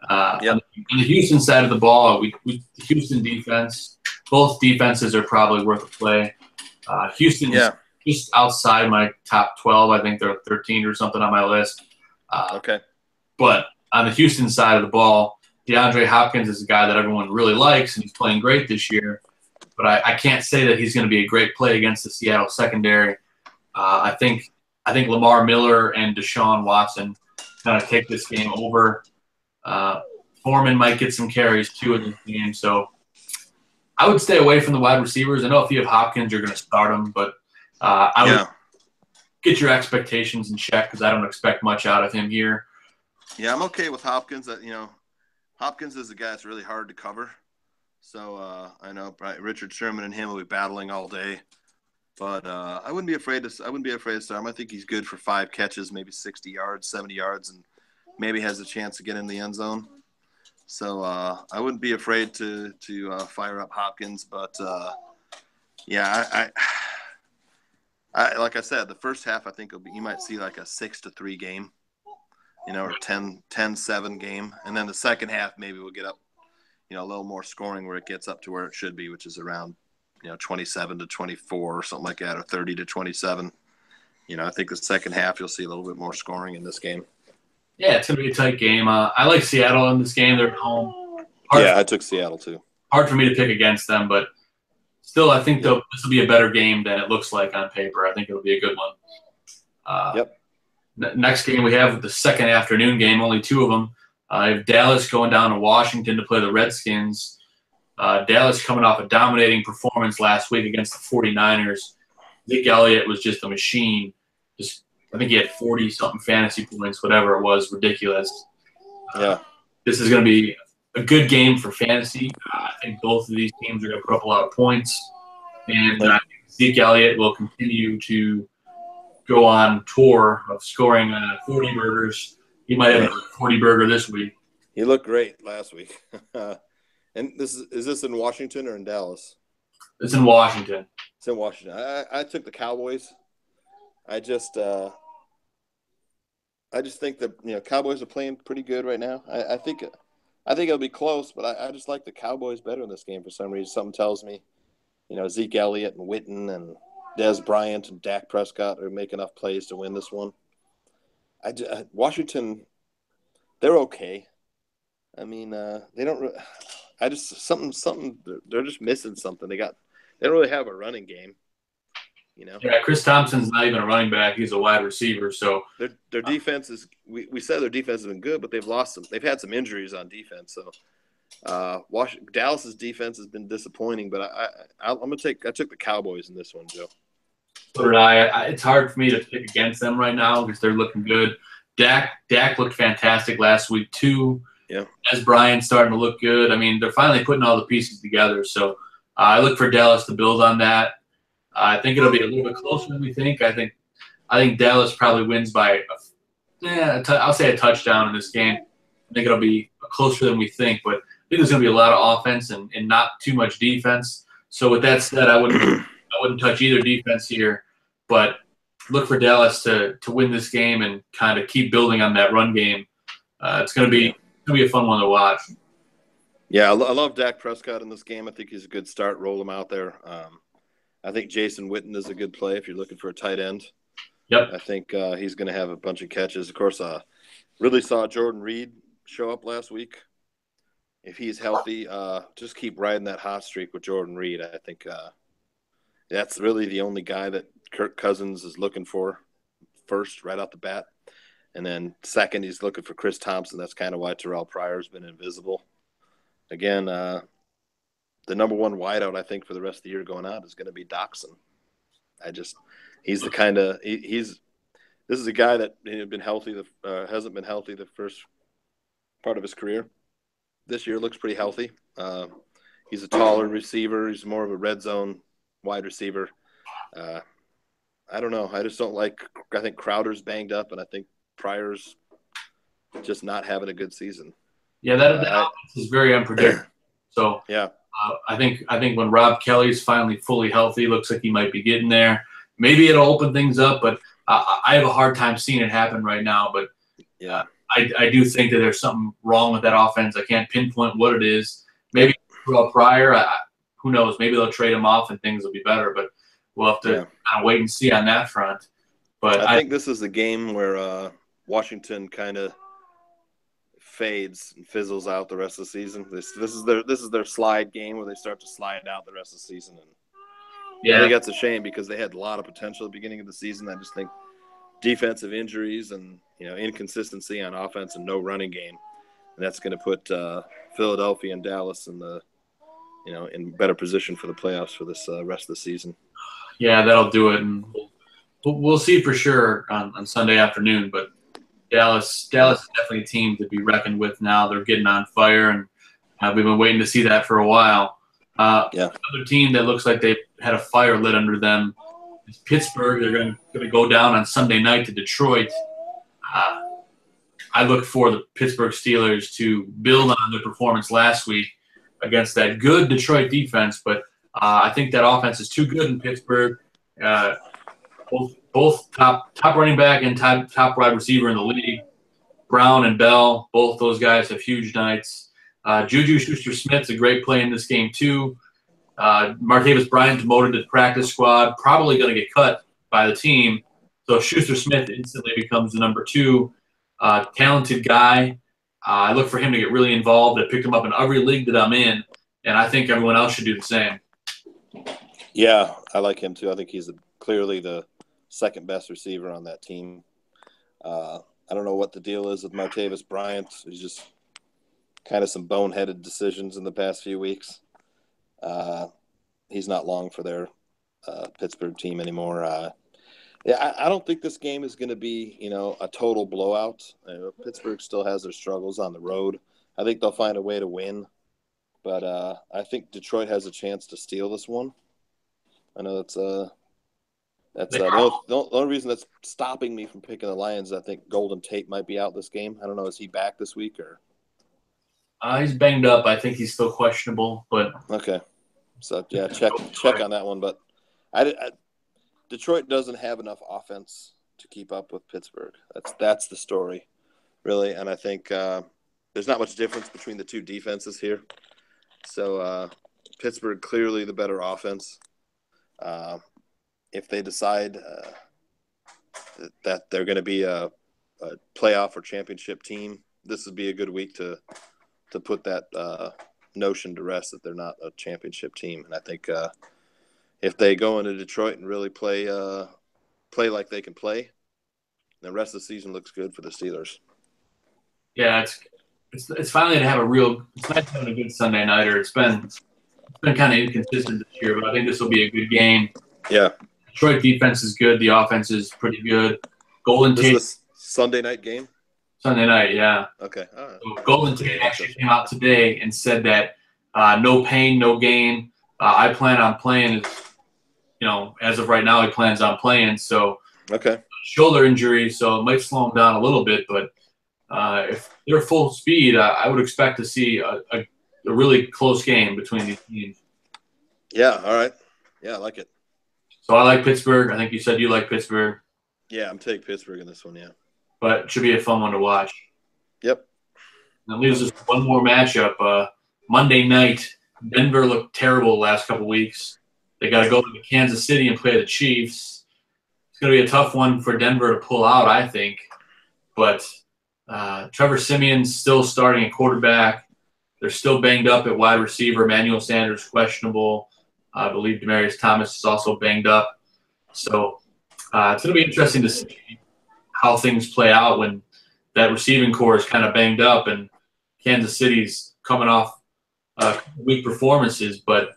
On the Houston side of the ball, the Houston defense, both defenses are probably worth a play. Houston is just outside my top 12. I think they're 13 or something on my list. Okay. But on the Houston side of the ball, DeAndre Hopkins is a guy that everyone really likes, and he's playing great this year. But I can't say that he's going to be a great play against the Seattle secondary. I think Lamar Miller and Deshaun Watson kind of take this game over. Foreman might get some carries too in this game, so I would stay away from the wide receivers. I know if you have Hopkins, you're going to start him, but I would get your expectations in check because I don't expect much out of him here. Yeah, I'm okay with Hopkins. Hopkins is a guy that's really hard to cover. So I know Richard Sherman and him will be battling all day, but I wouldn't be afraid to start him. I think he's good for 5 catches, maybe 60 yards, 70 yards, and maybe has a chance to get in the end zone. So I wouldn't be afraid to fire up Hopkins, but I like I said, the first half I think you might see like a 6-3 game, or 10-7 game, and then the second half maybe we'll get up. A little more scoring where it gets up to where it should be, which is around, 27-24 or something like that, or 30-27. I think the second half you'll see a little bit more scoring in this game. Yeah, it's going to be a tight game. I like Seattle in this game. They're at home. I took Seattle too. Hard for me to pick against them, but still I think this will be a better game than it looks like on paper. I think it'll be a good one. Next game we have the second afternoon game, only 2 of them. I have Dallas going down to Washington to play the Redskins. Dallas coming off a dominating performance last week against the 49ers. Zeke Elliott was just a machine. I think he had 40-something fantasy points, whatever it was, ridiculous. This is going to be a good game for fantasy. I think both of these teams are going to put up a lot of points. And I think Zeke Elliott will continue to go on tour of scoring 40 burgers. He might have a 40-burger this week. He looked great last week. And is this in Washington or in Dallas? It's in Washington. It's in Washington. I took the Cowboys. I just think that Cowboys are playing pretty good right now. I think it'll be close, but I just like the Cowboys better in this game for some reason. Something tells me, Zeke Elliott and Witten and Dez Bryant and Dak Prescott are making enough plays to win this one. Washington, they're okay. I mean, they don't. They're just missing something. They don't really have a running game. Yeah, Chris Thompson's not even a running back; he's a wide receiver. So their defense is. We said their defense has been good, but they've lost some. They've had some injuries on defense. So Dallas's defense has been disappointing, but I took the Cowboys in this one, Joe. So did I. It's hard for me to pick against them right now because they're looking good. Dak looked fantastic last week too. Yeah. As Brian's starting to look good. I mean, they're finally putting all the pieces together. So I look for Dallas to build on that. I think it'll be a little bit closer than we think. I think Dallas probably wins by, I'll say a touchdown in this game. I think it'll be closer than we think, but I think there's going to be a lot of offense and not too much defense. So with that said, I wouldn't touch either defense here, but look for Dallas to win this game and kind of keep building on that run game. It's going to be a fun one to watch. Yeah, I love Dak Prescott in this game. I think he's a good start. Roll him out there. I think Jason Witten is a good play if you're looking for a tight end. Yep. I think he's going to have a bunch of catches. Of course, really saw Jordan Reed show up last week. If he's healthy, just keep riding that hot streak with Jordan Reed. I think that's really the only guy that Kirk Cousins is looking for first, right out the bat. And then second, he's looking for Chris Thompson. That's kind of why Terrell Pryor's been invisible. Again, the number one wideout, I think, for the rest of the year going out is going to be Doxson. He's the kind of this is a guy that hasn't been healthy the first part of his career. This year looks pretty healthy. He's a taller receiver. He's more of a red zone wide receiver. I don't know. I just don't like. I think Crowder's banged up, and I think Pryor's just not having a good season. Yeah, that offense is very unpredictable. So yeah, I think when Rob Kelly's finally fully healthy, looks like he might be getting there. Maybe it'll open things up, but I have a hard time seeing it happen right now. But yeah, I do think that there's something wrong with that offense. I can't pinpoint what it is. Maybe Terrell Pryor. Who knows? Maybe they'll trade him off and things will be better. But we'll have to kind of wait and see on that front. But I think this is the game where Washington kind of fades and fizzles out the rest of the season. This is their slide game where they start to slide out the rest of the season. And I think that's a shame because they had a lot of potential at the beginning of the season. I just think defensive injuries and inconsistency on offense and no running game, and that's going to put Philadelphia and Dallas in the in better position for the playoffs for this rest of the season. Yeah, that'll do it, and we'll see for sure on Sunday afternoon. But Dallas is definitely a team to be reckoned with now. They're getting on fire, and we've been waiting to see that for a while. Another team that looks like they've had a fire lit under them is Pittsburgh. They're going to go down on Sunday night to Detroit. I look for the Pittsburgh Steelers to build on their performance last week against that good Detroit defense, but I think that offense is too good in Pittsburgh. Both top running back and top wide receiver in the league. Brown and Bell, both those guys have huge nights. Juju Schuster-Smith's a great play in this game too. Martavis Bryant demoted to the practice squad, probably going to get cut by the team. So Schuster-Smith instantly becomes the number 2 talented guy. I look for him to get really involved. I picked him up in every league that I'm in, and I think everyone else should do the same. Yeah, I like him too. I think he's clearly the second best receiver on that team. I don't know what the deal is with Martavis Bryant. He's just kind of some boneheaded decisions in the past few weeks. He's not long for their Pittsburgh team anymore. I don't think this game is going to be, a total blowout. Pittsburgh still has their struggles on the road. I think they'll find a way to win, but I think Detroit has a chance to steal this one. I know that's the only reason that's stopping me from picking the Lions. I think Golden Tate might be out this game. I don't know. Is he back this week or? He's banged up. I think he's still questionable, but okay. So yeah, check on that one. But Detroit doesn't have enough offense to keep up with Pittsburgh. That's the story, really. And I think there's not much difference between the two defenses here. So Pittsburgh clearly the better offense. If they decide that they're going to be a playoff or championship team, this would be a good week to put that notion to rest that they're not a championship team. And I think if they go into Detroit and really play like they can play, the rest of the season looks good for the Steelers. Yeah, it's finally to have a real. It's nice having a good Sunday nighter. It's been kind of inconsistent this year, but I think this will be a good game. Yeah. Detroit defense is good. The offense is pretty good. Golden This is Tate the Sunday night game? Sunday night, yeah. Okay. All right. So Golden Tate actually came out today and said that no pain, no gain. I plan on playing. As of right now, he plans on playing. So okay. Shoulder injury, so it might slow him down a little bit. But if they're full speed, I would expect to see a really close game between these teams. Yeah. All right. Yeah, I like it. So I like Pittsburgh. I think you said you like Pittsburgh. Yeah, I'm taking Pittsburgh in this one. Yeah. But it should be a fun one to watch. Yep. And it leaves us one more matchup. Monday night, Denver looked terrible the last couple weeks. They got to go to Kansas City and play the Chiefs. It's going to be a tough one for Denver to pull out, I think. But Trevor Simeon's still starting at quarterback. They're still banged up at wide receiver. Emmanuel Sanders questionable. I believe Demaryius Thomas is also banged up. So it's going to be interesting to see how things play out when that receiving core is kind of banged up and Kansas City's coming off weak performances, but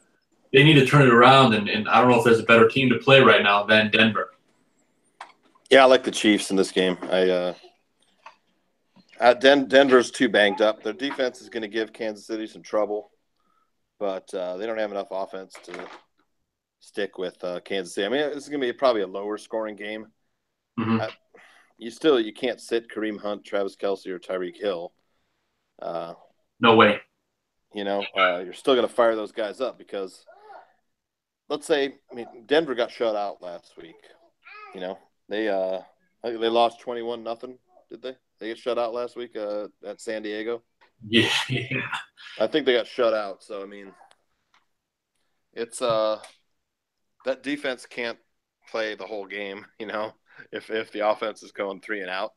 they need to turn it around, and I don't know if there's a better team to play right now than Denver. Yeah, I like the Chiefs in this game. Denver's too banged up. Their defense is going to give Kansas City some trouble, but they don't have enough offense to stick with Kansas City. I mean, this is going to be probably a lower scoring game. Mm-hmm. You can't sit Kareem Hunt, Travis Kelce, or Tyreek Hill. No way. You're still going to fire those guys up because let's say, Denver got shut out last week. They lost 21-0. Did they? They get shut out last week at San Diego. Yeah. I think they got shut out. So it's that defense can't play the whole game. If the offense is going 3 and out.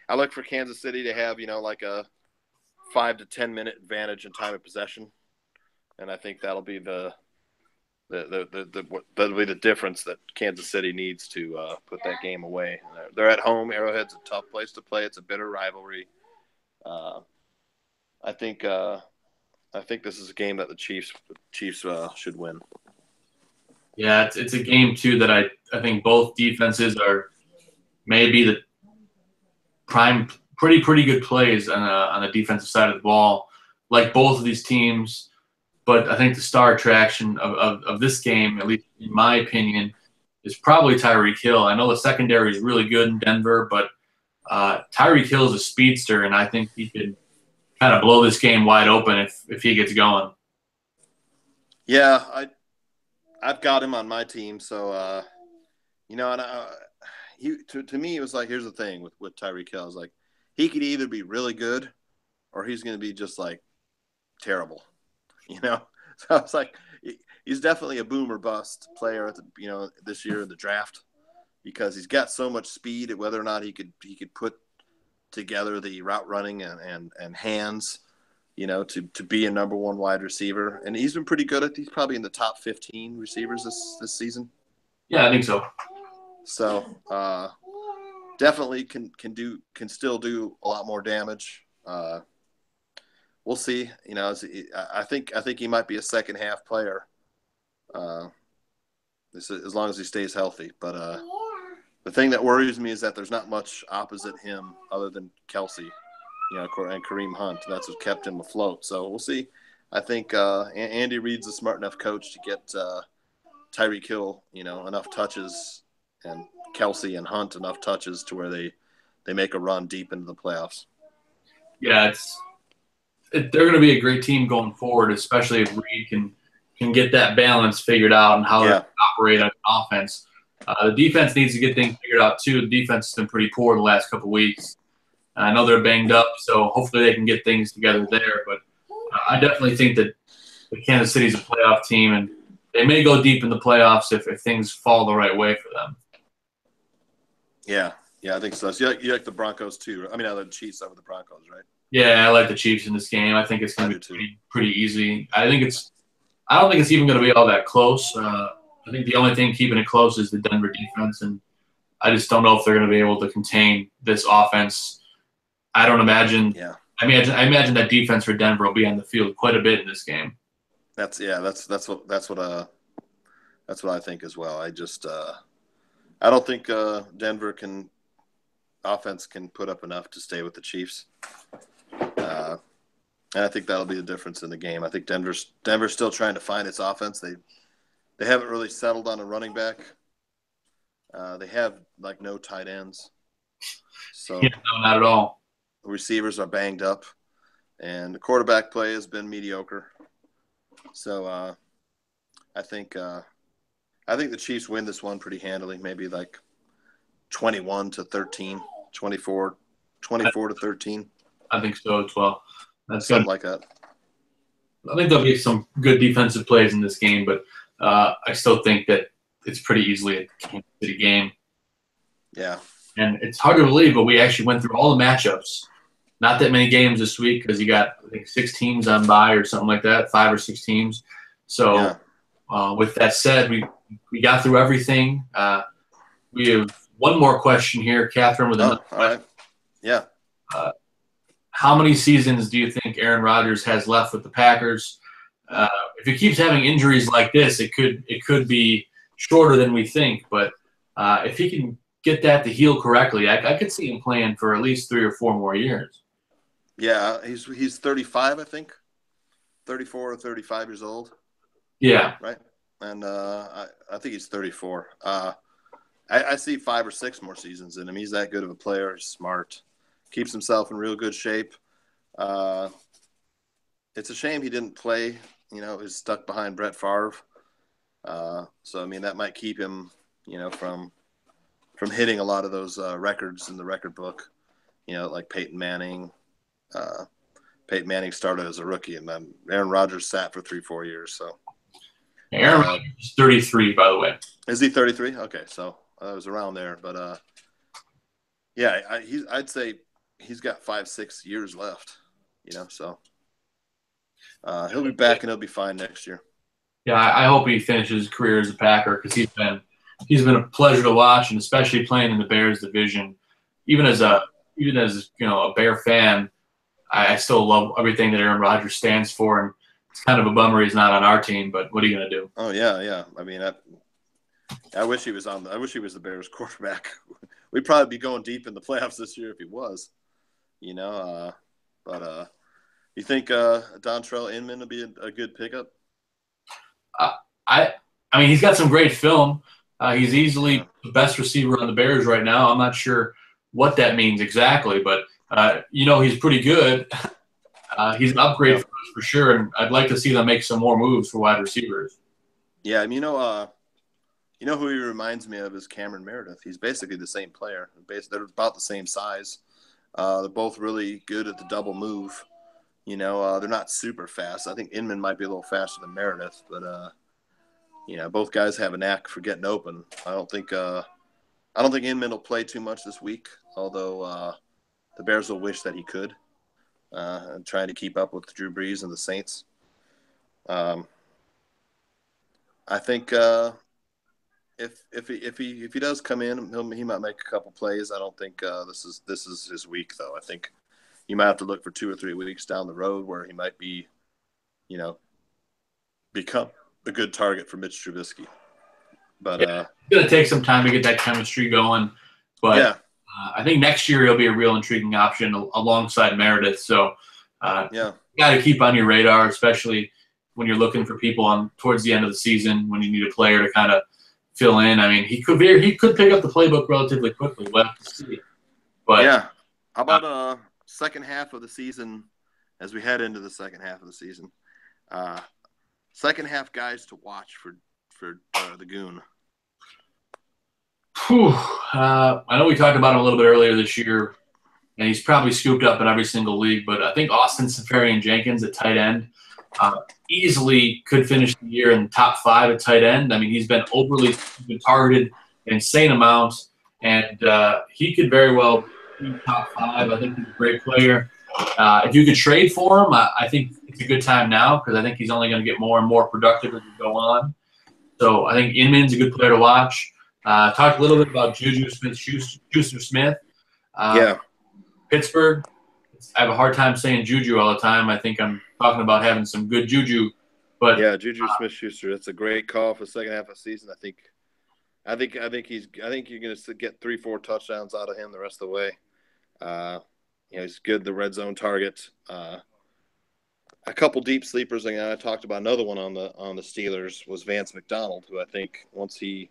I look for Kansas City to have like a 5 to 10 minute advantage in time of possession, and I think that'll be that'll be the difference that Kansas City needs to put that game away. They're at home. Arrowhead's a tough place to play. It's a bitter rivalry. I think this is a game that the Chiefs should win. Yeah, it's a game too that I think both defenses are maybe the prime pretty good plays on the defensive side of the ball, like both of these teams. But I think the star attraction of this game, at least in my opinion, is probably Tyreek Hill. I know the secondary is really good in Denver, but Tyreek Hill is a speedster, and I think he could kind of blow this game wide open if he gets going. Yeah, I've got him on my team, so to me, it was like, here's the thing with Tyreek Hill. It's like he could either be really good or he's going to be just like terrible, So it's like he's definitely a boom or bust player at this year in the draft because he's got so much speed. Whether or not he could put together the route running and hands, to be a number one wide receiver, and he's been pretty good at. He's probably in the top 15 receivers this season. Yeah, I think so. So definitely can still do a lot more damage. We'll see. I think he might be a second half player. As long as he stays healthy. But the thing that worries me is that there's not much opposite him other than Kelce, and Kareem Hunt. That's what kept him afloat. So we'll see. I think Andy Reid's a smart enough coach to get Tyreek Hill, enough touches, and Kelce and Hunt enough touches to where they make a run deep into the playoffs. Yeah, they're going to be a great team going forward, especially if Reid can get that balance figured out and how to operate on offense. The defense needs to get things figured out too. The defense has been pretty poor the last couple of weeks. I know they're banged up, so hopefully they can get things together there. But I definitely think that the Kansas City's a playoff team, and they may go deep in the playoffs if things fall the right way for them. Yeah, I think so. So you like the Broncos too? I mean, I like the Chiefs over the Broncos, right? Yeah, I like the Chiefs in this game. I think it's going to be pretty easy. I don't think it's even going to be all that close. I think the only thing keeping it close is the Denver defense, and I just don't know if they're going to be able to contain this offense. I don't imagine I imagine that defense for Denver will be on the field quite a bit in this game. That's what I think as well. I don't think Denver offense can put up enough to stay with the Chiefs. And I think that'll be the difference in the game. I think Denver's still trying to find its offense. They haven't really settled on a running back. They have like no tight ends. So Yeah, no, not at all. the receivers are banged up, and the quarterback play has been mediocre. So I think the Chiefs win this one pretty handily, maybe like 21-13, 24 to 13. I think so as well. That's Something good. like that. I think there'll be some good defensive plays in this game, but I still think that it's pretty easily a Kansas City game. Yeah. And it's hard to believe, but we actually went through all the matchups. Not that many games this week because you got, I think, 6 teams on bye or something like that, 5 or 6 teams. So with that said, we got through everything. We have one more question here, Catherine, with another question. All right. Yeah. How many seasons do you think Aaron Rodgers has left with the Packers? If he keeps having injuries like this, it could be shorter than we think. But if he can get that to heal correctly, I could see him playing for at least 3 or 4 more years. Yeah, he's 35, I think, 34 or 35 years old. Yeah, right. And I think he's 34. I see 5 or 6 more seasons in him. He's that good of a player. He's smart. Keeps himself in real good shape. It's a shame he didn't play. He's stuck behind Brett Favre. So I mean that might keep him, from hitting a lot of those records in the record book. Like Peyton Manning. Peyton Manning started as a rookie, and then Aaron Rodgers sat for 3-4 years. So Aaron Rodgers is 33, by the way. Is he 33? Okay, so I was around there, but yeah, I'd say he's got 5-6 years left. So he'll be back and he'll be fine next year. Yeah, I hope he finishes his career as a Packer because he's been a pleasure to watch, and especially playing in the Bears division. Even as a Bear fan, I still love everything that Aaron Rodgers stands for, and it's kind of a bummer he's not on our team. But what are you going to do? Oh yeah. I mean, I wish he was the Bears quarterback. We'd probably be going deep in the playoffs this year if he was. But you think Dontrell Inman will be a good pickup? I mean, he's got some great film. He's easily the best receiver on the Bears right now. I'm not sure what that means exactly, but he's pretty good. He's an upgrade for us for sure, and I'd like to see them make some more moves for wide receivers. Yeah, who he reminds me of is Cameron Meredith. He's basically the same player. They're about the same size. They're both really good at the double move. They're not super fast. I think Inman might be a little faster than Meredith, but both guys have a knack for getting open. I don't think Inman will play too much this week, although the Bears will wish that he could. And trying to keep up with Drew Brees and the Saints. I think if he does come in, he might make a couple plays. I don't think this is his week though. I think you might have to look for 2 or 3 weeks down the road where he might be, become a good target for Mitch Trubisky. But it's gonna take some time to get that chemistry going. But yeah. I think next year he'll be a real intriguing option alongside Meredith. So you got to keep on your radar, especially when you're looking for people towards the end of the season when you need a player to kind of fill in. I mean, he could pick up the playbook relatively quickly. We'll have to see. But yeah, how about second half of the season as we head into the second half of the season? Second half guys to watch for the Goon. I know we talked about him a little bit earlier this year, and he's probably scooped up in every single league, but I think Austin Seferian-Jenkins at tight end easily could finish the year in the top 5 at tight end. I mean, he's been targeted an insane amount, and he could very well be top 5. I think he's a great player. If you could trade for him, I think it's a good time now because I think he's only going to get more and more productive as we go on. So I think Inman's a good player to watch. Talked a little bit about Juju Smith-Schuster. Yeah. Pittsburgh, I have a hard time saying juju all the time. I think I'm talking about having some good juju. But Yeah, Juju Smith-Schuster. That's a great call for the second half of the season. I think you're going to get 3-4 touchdowns out of him the rest of the way. He's good. The red zone target. A couple deep sleepers. I talked about another one on the Steelers was Vance McDonald, who I think once he,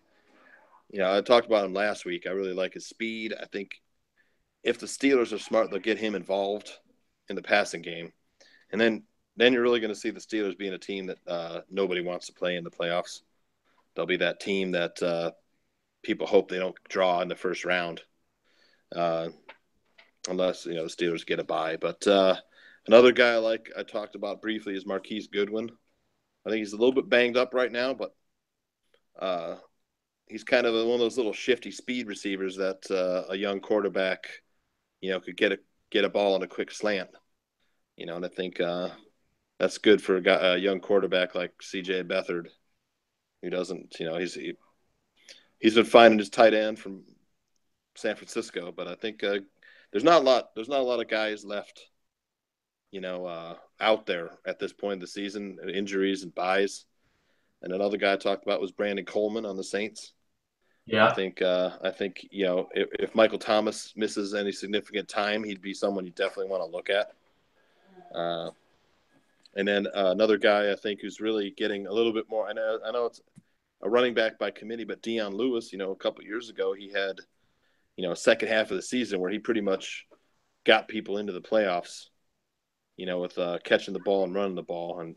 I talked about him last week. I really like his speed. I think if the Steelers are smart, they'll get him involved in the passing game, and then you're really going to see the Steelers being a team that nobody wants to play in the playoffs. They'll be that team that people hope they don't draw in the first round, unless the Steelers get a bye. But another guy I talked about briefly is Marquise Goodwin. I think he's a little bit banged up right now, but he's kind of one of those little shifty speed receivers that a young quarterback, could get a ball on a quick slant. And I think that's good for a young quarterback like C.J. Beathard, who doesn't, he's been finding his tight end from San Francisco, but I think there's not a lot of guys left, out there at this point in the season, injuries and buys. And another guy I talked about was Brandon Coleman on the Saints. yeah, I think if Michael Thomas misses any significant time, he'd be someone you definitely want to look at. And then another guy I think who's really getting a little bit more. I know it's a running back by committee, but Deion Lewis, a couple of years ago, he had, a second half of the season where he pretty much got people into the playoffs, with catching the ball and running the ball. And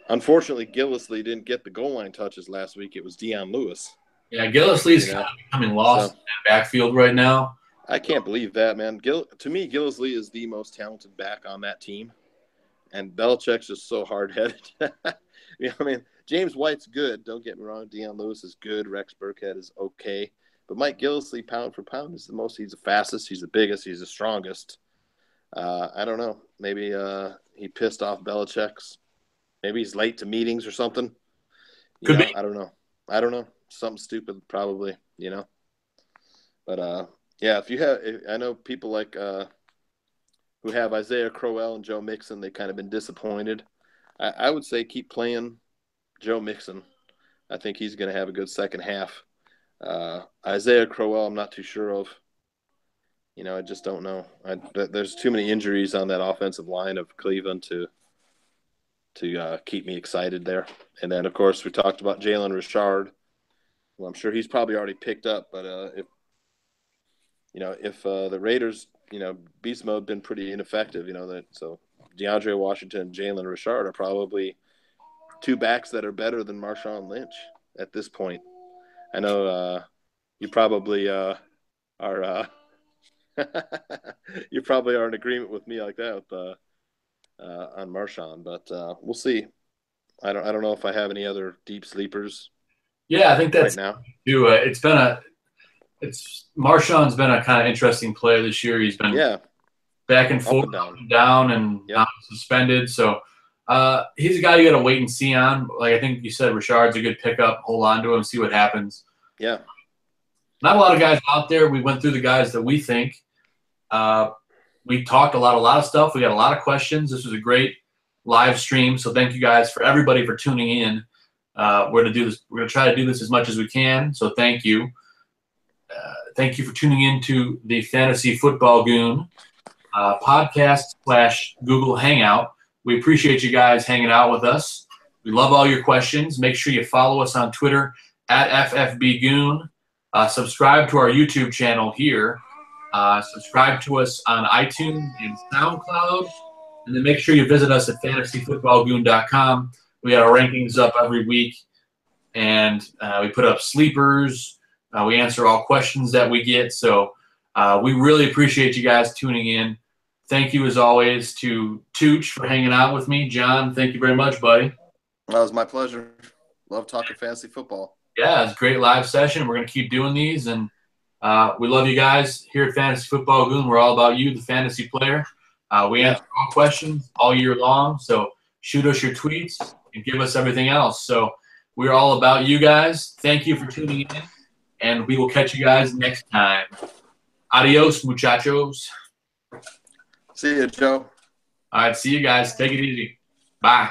unfortunately, Gillislee didn't get the goal line touches last week. It was Deion Lewis. Yeah, Gillislee's kind of becoming lost in that backfield right now. I can't believe that, man. To me, Gillislee is the most talented back on that team. And Belichick's just so hard-headed. James White's good. Don't get me wrong. Deion Lewis is good. Rex Burkhead is okay. But Mike Gillislee, pound for pound, is the most. He's the fastest. He's the biggest. He's the strongest. I don't know. Maybe he pissed off Belichick's. Maybe he's late to meetings or something. Could be. I don't know. Something stupid, probably. But I know people like who have Isaiah Crowell and Joe Mixon. They kind of been disappointed. I would say keep playing Joe Mixon. I think he's going to have a good second half. Isaiah Crowell, I'm not too sure of. I just don't know. There's too many injuries on that offensive line of Cleveland to keep me excited there. And then, of course, we talked about Jalen Richard. Well, I'm sure he's probably already picked up, but if the Raiders, beast mode been pretty ineffective, so DeAndre Washington and Jalen Richard are probably two backs that are better than Marshawn Lynch at this point. I know you probably are you probably are in agreement with me like that on Marshawn, but we'll see. I don't know if I have any other deep sleepers. Yeah, I think that's right now. Marshawn's been a kind of interesting player this year. He's been back and forth, up and down, and not suspended. So he's a guy you got to wait and see on. Like I think you said, Richard's a good pickup. Hold on to him, see what happens. Yeah. Not a lot of guys out there. We went through the guys that we think. We talked a lot of stuff. We got a lot of questions. This was a great live stream. So thank you guys for everybody for tuning in. We're going to do this. We're going to try to do this as much as we can. So thank you. Thank you for tuning in to the Fantasy Football Goon podcast / Google Hangout. We appreciate you guys hanging out with us. We love all your questions. Make sure you follow us on Twitter at FFBGoon. Subscribe to our YouTube channel here. Subscribe to us on iTunes and SoundCloud. And then make sure you visit us at fantasyfootballgoon.com. We got our rankings up every week. And we put up sleepers. We answer all questions that we get. So we really appreciate you guys tuning in. Thank you, as always, to Tooch for hanging out with me. John, thank you very much, buddy. That was my pleasure. Love talking fantasy football. Yeah, it's a great live session. We're going to keep doing these. And we love you guys here at Fantasy Football Goon. We're all about you, the fantasy player. We answer all questions all year long. So shoot us your tweets and give us everything else. So we're all about you guys. Thank you for tuning in. And we will catch you guys next time. Adios, muchachos. See you, Joe. All right, see you guys. Take it easy. Bye.